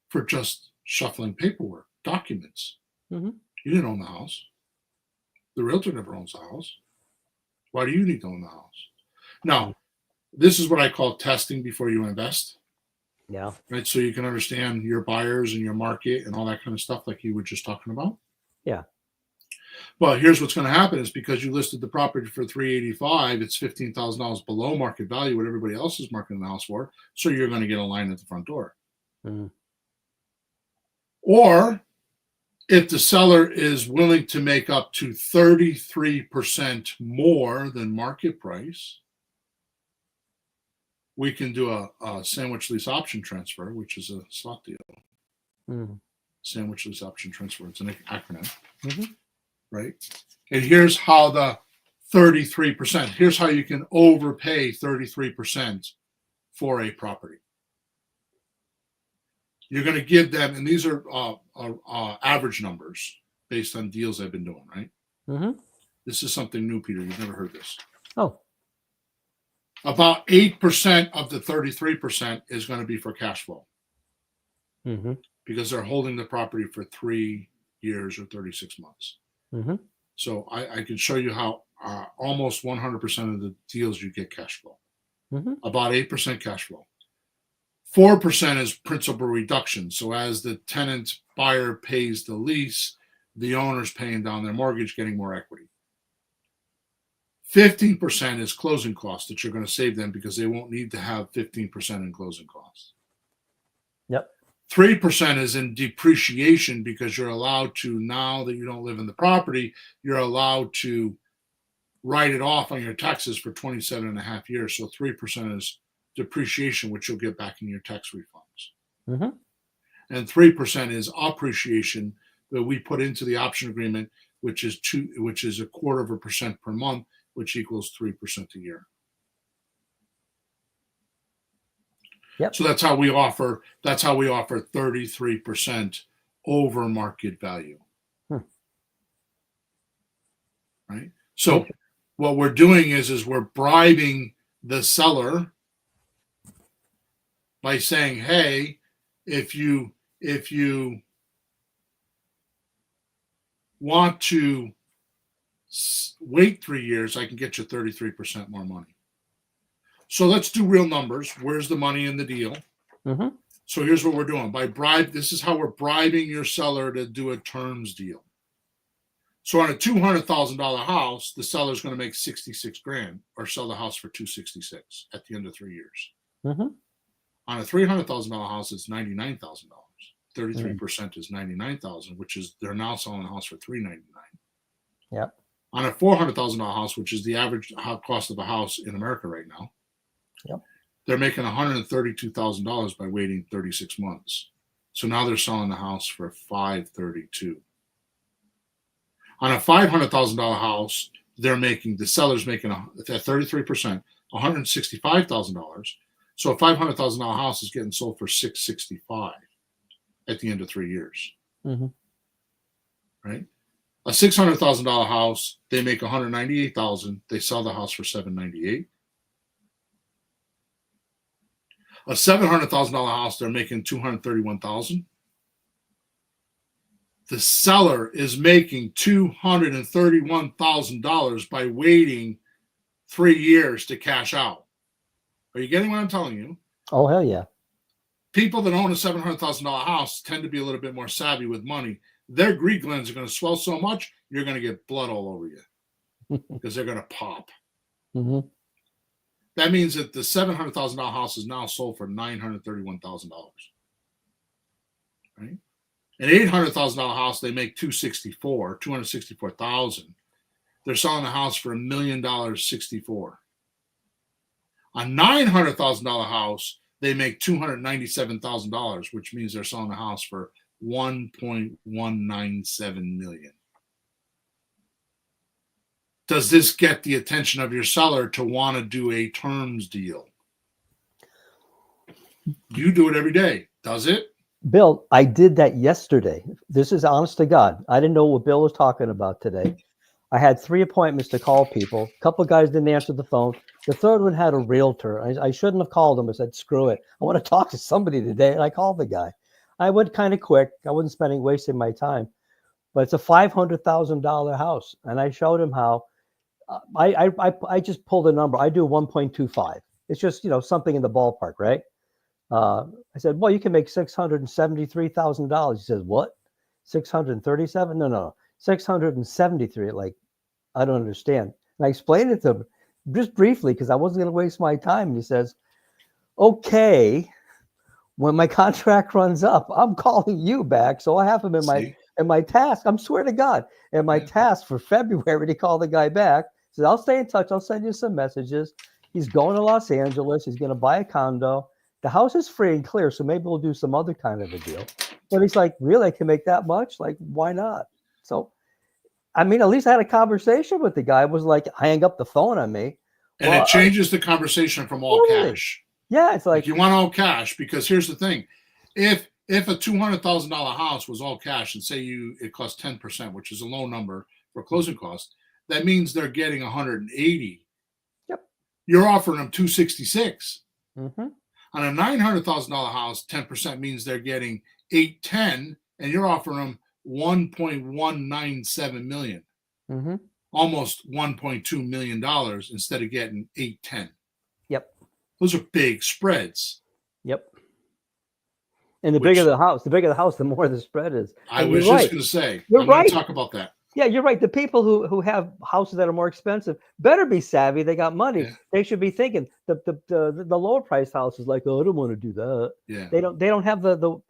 for just shuffling paperwork, documents. You didn't own the house. The realtor never owns the house. Why do you need to own the house? Now, this is what I call testing before you invest. Yeah. Right. So you can understand your buyers and your market and all that kind of stuff like you were just talking about. Yeah. Well, here's what's going to happen is because you listed the property for $385,000, it's $15,000 below market value, what everybody else is marketing the house for. So you're going to get a line at the front door. Or if the seller is willing to make up to 33% more than market price, we can do a sandwich lease option transfer, which is a slot deal. Sandwich lease option transfer. It's an acronym. Right? And here's how the 33%, here's how you can overpay 33% for a property. You're going to give them, and these are average numbers based on deals I've been doing, right? This is something new, Peter. You've never heard this. Oh. About 8% of the 33% is going to be for cash flow. Because they're holding the property for 3 years or 36 months. So I can show you how almost 100% of the deals you get cash flow. Mm-hmm. About 8% cash flow. 4% is principal reduction. So as the tenant buyer pays the lease, the owner's paying down their mortgage, getting more equity. 15% is closing costs that you're going to save them because they won't need to have 15% in closing costs. Yep. 3% is in depreciation because you're allowed to, now that you don't live in the property, you're allowed to write it off on your taxes for 27 and a half years. So 3% is depreciation, which you'll get back in your tax refunds. Mm-hmm. And 3% is appreciation that we put into the option agreement, which is 0.25% per month, which equals 3% a year. Yep. So that's how we offer 33% over market value. Right? So what we're doing is we're bribing the seller by saying, hey, if you want to wait 3 years, I can get you 33% more money. So let's do real numbers. Where's the money in the deal? Mm-hmm. So here's what we're doing. This is how we're bribing your seller to do a terms deal. So on a $200,000 house, the seller's going to make $66,000 or sell the house for $266,000 at the end of 3 years. Mm-hmm. On a $300,000 house, it's $99,000. 33% is $99,000, which is they're now selling the house for $399,000. Yep. On a $400,000 house, which is the average cost of a house in America right now, yep, they're making $132,000 by waiting 36 months. So now they're selling the house for $532,000. On a $500,000 house, the seller's making at 33%, $165,000. So a $500,000 house is getting sold for $665,000 at the end of 3 years. Mm-hmm. Right? A $600,000 house, they make $198,000. They sell the house for $798,000. A $700,000 house, they're making $231,000. The seller is making $231,000 by waiting 3 years to cash out. Are you getting what I'm telling you? Oh, hell yeah. People that own a $700,000 house tend to be a little bit more savvy with money. Their greed glands are going to swell so much, you're going to get blood all over you because they're going to pop. Mm-hmm. That means that the $700,000 house is now sold for $931,000. Right? An $800,000 house, they make $264,000. They're selling the house for $1,064,000. A $900,000 house, they make $297,000, which means they're selling the house for $1.197 million. Does this get the attention of your seller to want to do a terms deal? You do it every day. Does it? Bill, I did that yesterday. This is honest to God. I didn't know what Bill was talking about today. I had 3 appointments to call people. A couple of guys didn't answer the phone. The third one had a realtor. I shouldn't have called him. I said, screw it. I want to talk to somebody today. And I called the guy. I went kind of quick. I wasn't wasting my time. But it's a $500,000 house. And I showed him how I just pulled a number. I do 1.25. It's just, something in the ballpark, right? I said, well, you can make $673,000. He says, what? 637? No. 673. Like, I don't understand. And I explained it to him just briefly because I wasn't going to waste my time. And he says, okay, when my contract runs up, I'm calling you back. So I have him in my task. I'm swear to God, in my task for February to call the guy back. He says, I'll stay in touch. I'll send you some messages. He's going to Los Angeles. He's going to buy a condo. The house is free and clear, so maybe we'll do some other kind of a deal. But he's like, really? I can make that much? Like, why not? So, I mean, at least I had a conversation with the guy. It was like, hang up the phone on me. And it changes the conversation from all cash. Yeah, it's like you want all cash, because here's the thing. If a $200,000 house was all cash and say it costs 10%, which is a low number for closing costs, that means they're getting 180. Yep. You're offering them 266. Mm-hmm. On a $900,000 house, 10% means they're getting 810, and you're offering them $1.197 million. Mm-hmm. almost $1.2 million instead of getting 8, 10. Yep. Those are big spreads. Yep. And the bigger the house, the more the spread is. I And was you're just right. going to say, You're I'm going to right. talk about that. Yeah, you're right. The people who have houses that are more expensive better be savvy. They got money. Yeah. They should be thinking the lower priced houses like, oh, I don't want to do that. Yeah. They don't have the.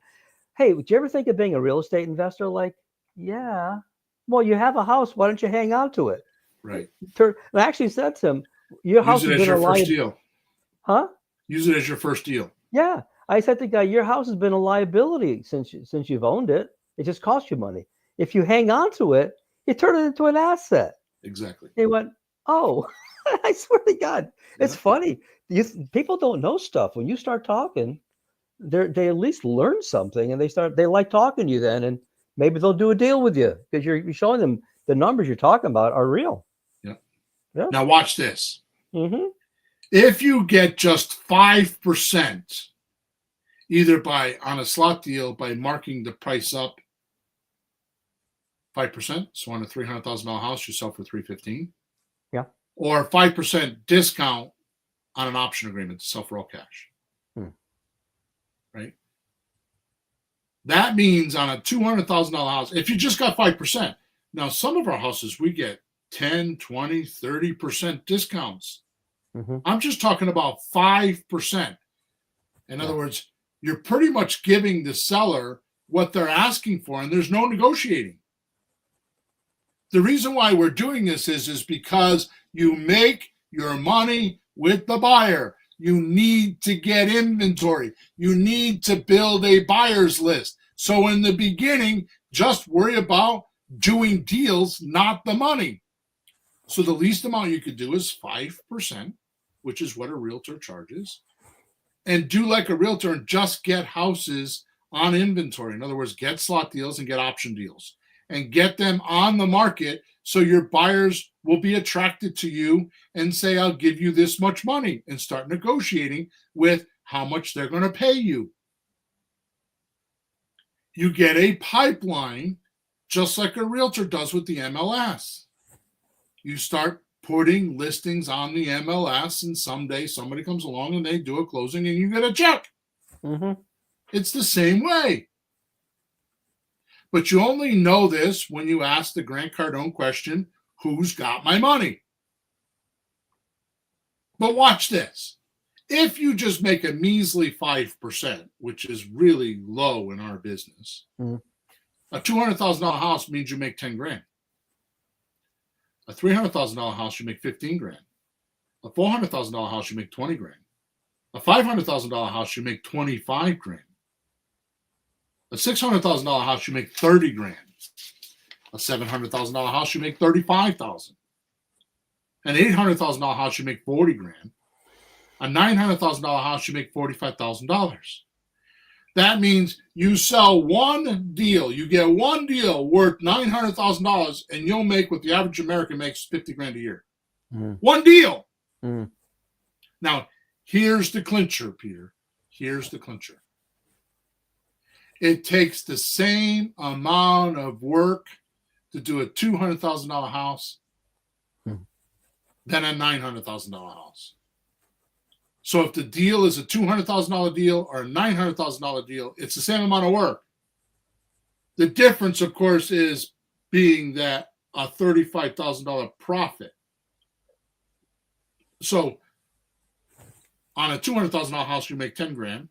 Hey, would you ever think of being a real estate investor? Like, yeah. Well, you have a house. Why don't you hang on to it? Right. I actually said to him, your house Use it has as been your first deal. Huh? Use it as your first deal. Yeah. I said to the guy, your house has been a liability since you've owned it. It just costs you money. If you hang on to it, you turn it into an asset. Exactly. He went, oh, I swear to God, it's funny. People don't know stuff. When you start talking, they at least learn something, and they like talking to you then, and maybe they'll do a deal with you because you're showing them the numbers you're talking about are real. Yeah. Now watch this. Mm-hmm. If you get just 5%, either on a slot deal by marking the price up 5%, so on a $300,000 house you sell for $315,000. Yeah. Or 5% discount on an option agreement to sell for all cash. Right. That means on a $200,000 house, if you just got 5%, now some of our houses we get 10, 20, 30% discounts. Mm-hmm. I'm just talking about 5%. In other words, you're pretty much giving the seller what they're asking for, and there's no negotiating. The reason why we're doing this is because you make your money with the buyer. You need to get inventory. You need to build a buyer's list. So in the beginning, just worry about doing deals, not the money. So the least amount you could do is 5%, which is what a realtor charges. And do like a realtor and just get houses on inventory. In other words, get slot deals and get option deals and get them on the market so your buyers will be attracted to you and say, I'll give you this much money, and start negotiating with how much they're going to pay you. You get a pipeline just like a realtor does with the MLS. You start putting listings on the MLS, and someday somebody comes along and they do a closing and you get a check. Mm-hmm. It's the same way. But you only know this when you ask the Grant Cardone question, who's got my money? But watch this. If you just make a measly 5%, which is really low in our business, a $200,000 house means you make 10 grand. A $300,000 house, you make 15 grand. A $400,000 house, you make 20 grand. A $500,000 house, you make 25 grand. A $600,000 house, you make 30 grand. A $700,000 house, you make 35,000. An $800,000 house, you make 40 grand. A $900,000 house, you make $45,000. That means you sell one deal, you get one deal worth $900,000, and you'll make what the average American makes 50 grand a year. One deal. Now, here's the clincher, Peter. Here's the clincher. It takes the same amount of work to do a $200,000 house than a $900,000 house. So if the deal is a $200,000 deal or a $900,000 deal, it's the same amount of work. The difference, of course, is being that a $35,000 profit. So on a $200,000 house, you make 10 grand.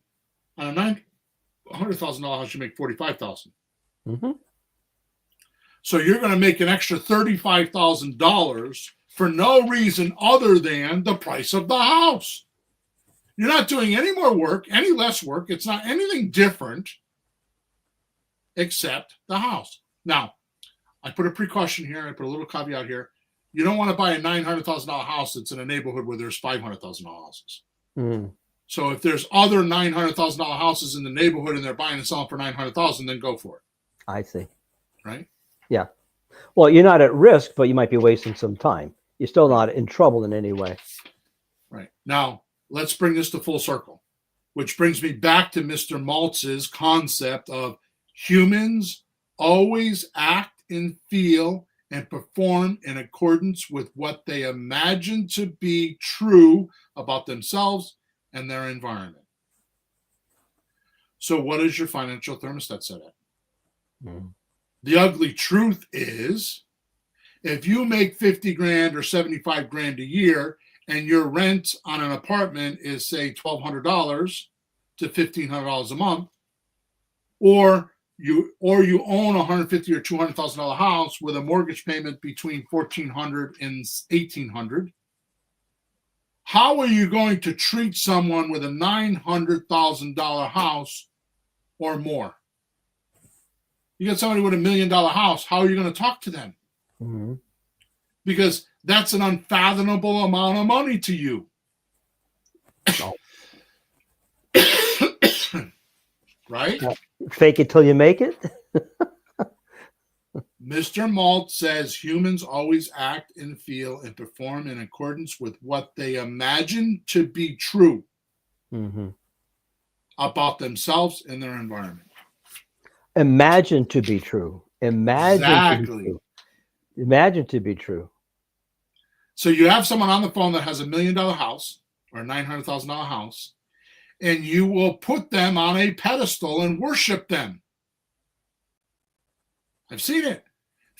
On a $100,000 house, you make 45,000. So you're going to make an extra $35,000 for no reason other than the price of the house. You're not doing any more work, any less work. It's not anything different except the house. Now, I put a precaution here. I put a little caveat here. You don't want to buy a $900,000 house that's in a neighborhood where there's $500,000 houses. So if there's other $900,000 houses in the neighborhood and they're buying and selling for $900,000, then go for it. I see. Right? Yeah. Well, you're not at risk, but you might be wasting some time. You're still not in trouble in any way. Right. Now, let's bring this to full circle, which brings me back to Mr. Maltz's concept of humans always act and feel and perform in accordance with what they imagine to be true about themselves and their environment. So, what is your financial thermostat set at? Mm. The ugly truth is, if you make 50 grand or 75 grand a year and your rent on an apartment is, say, $1,200 to $1,500 a month, or you own a $150,000 or $200,000 house with a mortgage payment between $1,400 and $1,800, how are you going to treat someone with a $900,000 house or more? You got somebody with $1 million house, how are you going to talk to them? Mm-hmm. Because that's an unfathomable amount of money to you. Oh. Right? Fake it till you make it. Mr. Malt says humans always act and feel and perform in accordance with what they imagine to be true Mm-hmm. about themselves and their environment. Imagine to be true. Imagine Exactly. to be true. Imagine to be true. So you have someone on the phone that has $1 million house or a $900,000 house, and you will put them on a pedestal and worship them. I've seen it.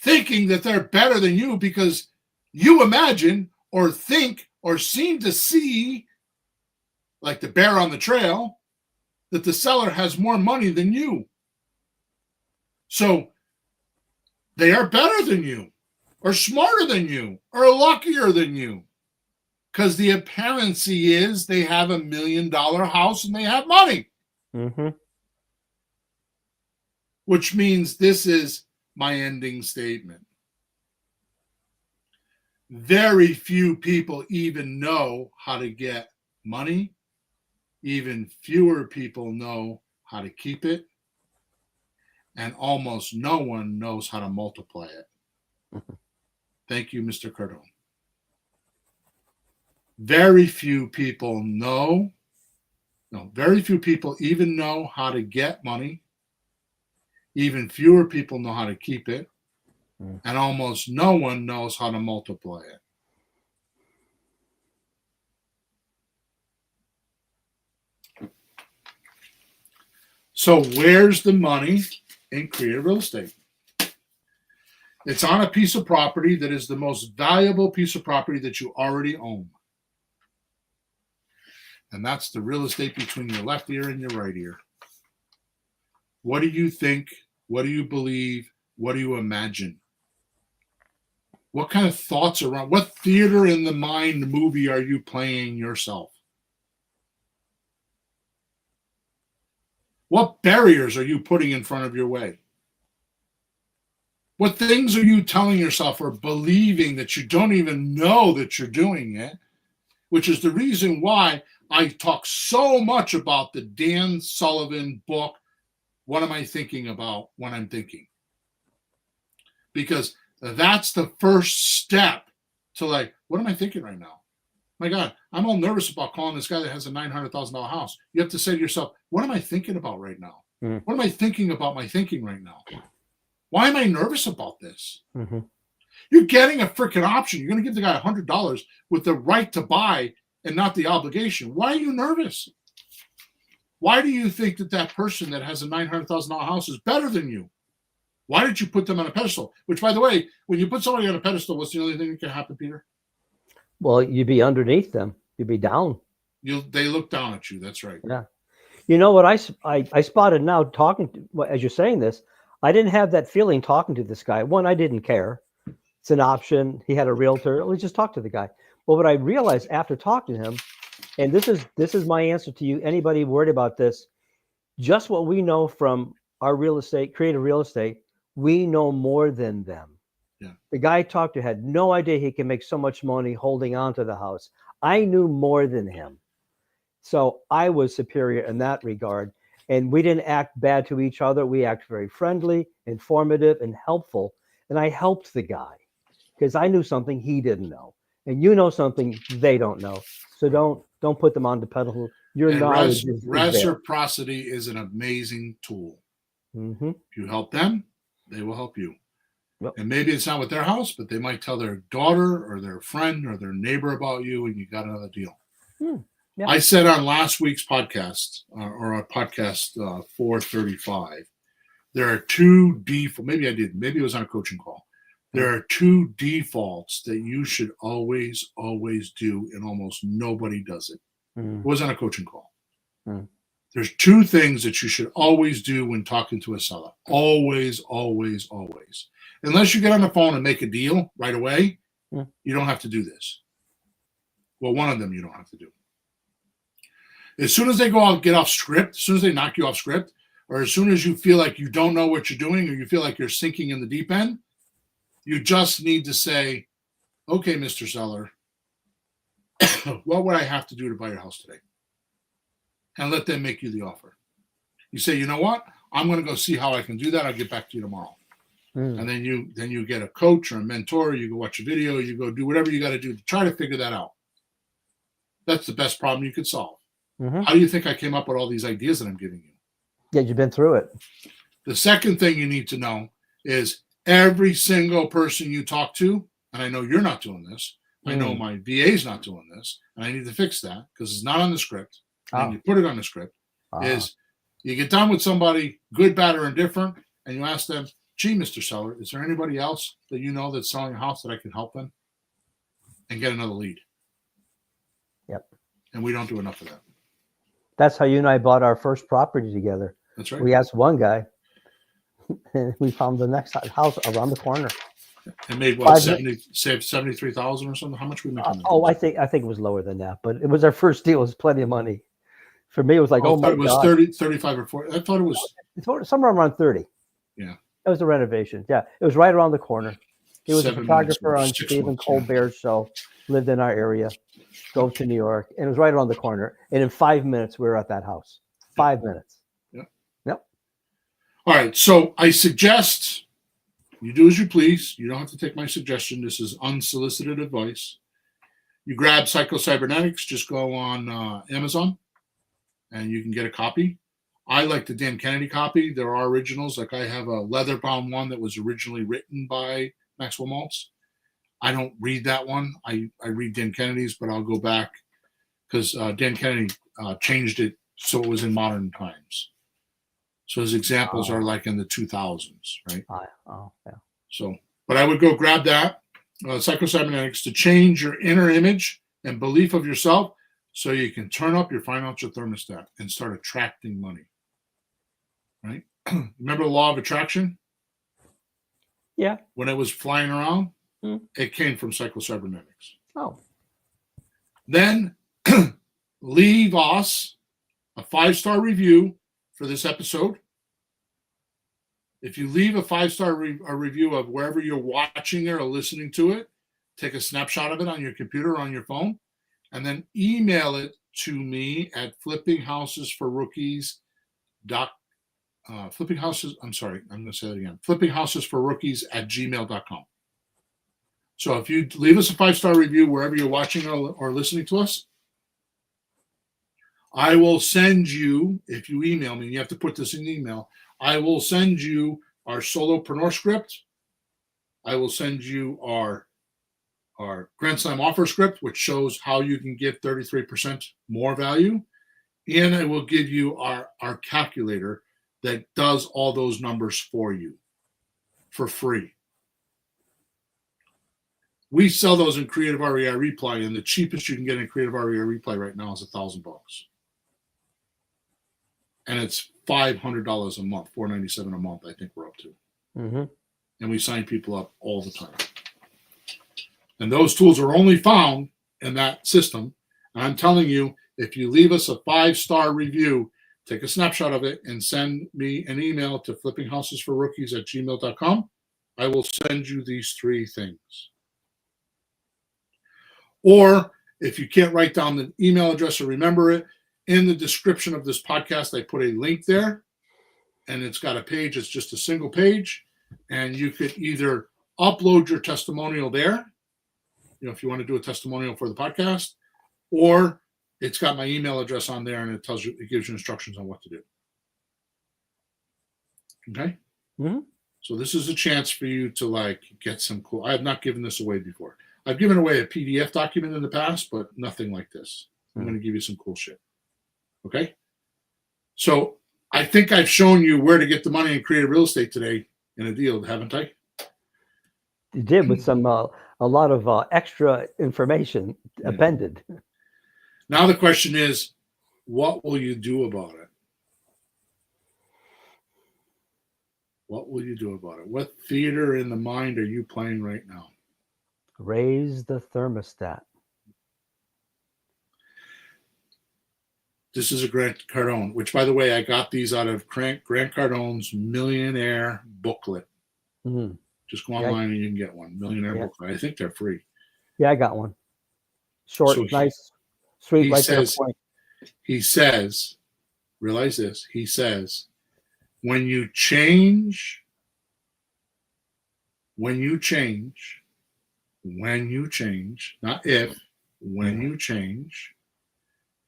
Thinking that they're better than you because you imagine or think or seem to see, like the bear on the trail, that the seller has more money than you. So they are better than you, or smarter than you, or luckier than you. Because the apparency is they have $1 million house and they have money. Mm-hmm. Which means this is my ending statement. Very few people even know how to get money. Even fewer people know how to keep it. And almost no one knows how to multiply it. Mm-hmm. Thank you, Mr. Cardone. Very few people know, very few people even know how to get money. Even fewer people know how to keep it. And almost no one knows how to multiply it. So where's the money in creative real estate? It's on a piece of property that is the most valuable piece of property that you already own. And that's the real estate between your left ear and your right ear. What do you think? What do you believe? What do you imagine? What kind of thoughts around, what theater in the mind movie are you playing yourself? What barriers are you putting in front of your way? What things are you telling yourself or believing that you don't even know that you're doing it? Which is the reason why I talk so much about the Dan Sullivan book, What Am I Thinking About When I'm Thinking? Because that's the first step to like, what am I thinking right now? My God, I'm all nervous about calling this guy that has a $900,000 house. You have to say to yourself, what am I thinking about right now? Mm. What am I thinking about my thinking right now? Why am I nervous about this? Mm-hmm. You're getting a freaking option. You're going to give the guy $100 with the right to buy and not the obligation. Why are you nervous? Why do you think that that person that has a $900,000 house is better than you? Why did you put them on a pedestal? Which, by the way, when you put somebody on a pedestal, what's the only thing that can happen, Peter? Well, you'd be underneath them. You'd be down. They look down at you. That's right. Yeah. You know what I spotted now talking to, as you're saying this, I didn't have that feeling talking to this guy. One, I didn't care. It's an option. He had a realtor. Let's just talk to the guy. But what I realized after talking to him, and this is my answer to you, anybody worried about this, just what we know from our real estate, creative real estate, we know more than them. Yeah. The guy I talked to had no idea he can make so much money holding on to the house. I knew more than him. So I was superior in that regard. And we didn't act bad to each other. We acted very friendly, informative, and helpful. And I helped the guy because I knew something he didn't know. And you know something they don't know. So don't put them on the pedestal. Your knowledge is there. Reciprocity is an amazing tool. Mm-hmm. If you help them, they will help you. Yep. And maybe it's not with their house, but they might tell their daughter or their friend or their neighbor about you, and you got another deal. Yeah. I said on last week's podcast, or on podcast 435, there are two default. Maybe I did. Maybe it was on a coaching call. There are two defaults that you should always, always do, and almost nobody does it. It was on a coaching call. There's two things that you should always do when talking to a seller. Always, always, always. Unless you get on the phone and make a deal right away, you don't have to do this. Well, one of them you don't have to do. As soon as they go out, get off script, as soon as they knock you off script, or as soon as you feel like you don't know what you're doing, or you feel like you're sinking in the deep end, you just need to say, okay, Mr. Seller, what would I have to do to buy your house today? And let them make you the offer. You say, you know what? I'm going to go see how I can do that. I'll get back to you tomorrow. And then you get a coach or a mentor, you go watch a video, you go do whatever you got to do to try to figure that out. That's the best problem you could solve. How do you think I came up with all these ideas that I'm giving you? Yeah, you've been through it. The second thing you need to know is every single person you talk to, and I know you're not doing this, I know my VA's not doing this, and I need to fix that because it's not on the script, and you put it on the script, is you get done with somebody, good, bad, or indifferent, and you ask them, gee, Mr. Seller, is there anybody else that you know that's selling a house that I can help them? And get another lead. Yep. And we don't do enough of that. That's how you and I bought our first property together. That's right. We asked one guy, and we found the next house around the corner. And made what, saved 73,000 or something? How much we make? I think it was lower than that, but it was our first deal. It was plenty of money. For me, it was like, oh my God. It was 30, 35 or 40. I thought it was somewhere around 30. Yeah. It was a renovation. Yeah. It was right around the corner. He was a photographer on Stephen Colbert's show, lived in our area, drove to New York, and it was right around the corner. And in 5 minutes, we were at that house. 5 minutes. Yep. All right. So I suggest you do as you please. You don't have to take my suggestion. This is unsolicited advice. You grab Psycho-Cybernetics, just go on Amazon, and you can get a copy. I like the Dan Kennedy copy. There are originals. Like I have a leather-bound one that was originally written by Maxwell Maltz. I don't read that one. I read Dan Kennedy's, but I'll go back because Dan Kennedy changed it so it was in modern times. So his examples are like in the 2000s, right? Yeah. So, but I would go grab that, Psycho-Cybernetics, to change your inner image and belief of yourself so you can turn up your financial thermostat and start attracting money, right? Remember the law of attraction? Yeah. When it was flying around, it came from Psycho-Cybernetics. Oh. Then leave us a 5-star review for this episode. If you leave a 5-star review of wherever you're watching it or listening to it, take a snapshot of it on your computer or on your phone, and then email it to me at flippinghousesforrookies@gmail.com. So if you leave us a 5-star review wherever you're watching or listening to us, I will send you, if you email me, you have to put this in the email, I will send you our solopreneur script. I will send you our Grand Slam offer script, which shows how you can get 33% more value. And I will give you our calculator that does all those numbers for you for free. We sell those in Creative REI Reply, and the cheapest you can get in Creative REI Reply right now is $1,000. And it's $500 a month, $497 a month, I think we're up to. And we sign people up all the time. And those tools are only found in that system. And I'm telling you, if you leave us a 5-star review, take a snapshot of it and send me an email to flippinghousesforrookies@gmail.com. I will send you these 3 things. Or if you can't write down the email address or remember it, in the description of this podcast, I put a link there, and it's got a page. It's just a single page, and you could either upload your testimonial there, if you want to do a testimonial for the podcast, or it's got my email address on there, and it gives you instructions on what to do. Okay? So this is a chance for you to like get some cool. I have not given this away before. I've given away a PDF document in the past, but nothing like this. I'm going to give you some cool shit. Okay. So I think I've shown you where to get the money in creative real estate today in a deal, haven't I? You did, with some a lot of extra information appended. Now the question is, what will you do about it? What will you do about it? What theater in the mind are you playing right now? Raise the thermostat. This is a Grant Cardone, which, by the way, I got these out of Grant Cardone's Millionaire booklet. Mm-hmm. Just go online and you can get one. Millionaire booklet. I think they're free. Yeah, I got one. Short, So nice, sweet, right to the point. He says, realize this, he says, when you change, not if, when you change,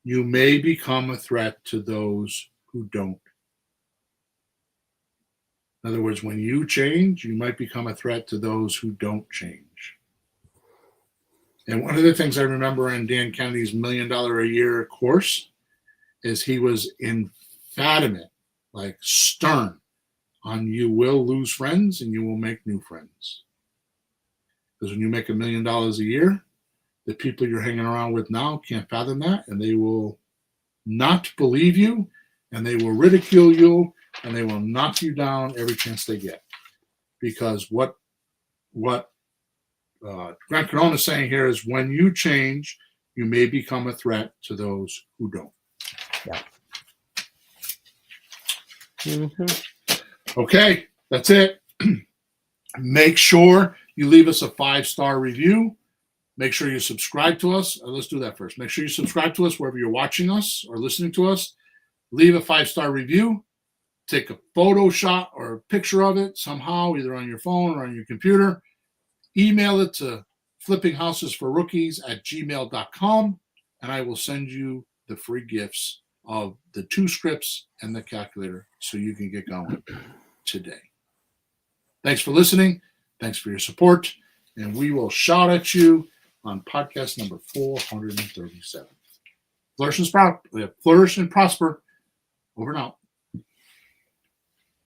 you may become a threat to those who don't. In other words, when you change, you might become a threat to those who don't change. And one of the things I remember in Dan Kennedy's $1 Million a Year course is he was emphatic, like stern, on you will lose friends and you will make new friends. Because when you make $1 million a year, the people you're hanging around with now can't fathom that, and they will not believe you, and they will ridicule you, and they will knock you down every chance they get. Because what Grant Cardone is saying here is, when you change, you may become a threat to those who don't. Yeah. Mm-hmm. Okay, that's it. Make sure you leave us a 5-star review. Make sure you subscribe to us. Let's do that first. Make sure you subscribe to us wherever you're watching us or listening to us. Leave a 5-star review. Take a photo shot or a picture of it somehow, either on your phone or on your computer. Email it to flippinghousesforrookies@gmail.com, and I will send you the free gifts of the 2 scripts and the calculator so you can get going today. Thanks for listening. Thanks for your support. And we will shout at you on podcast number 437. Flourish and prosper. Over and out.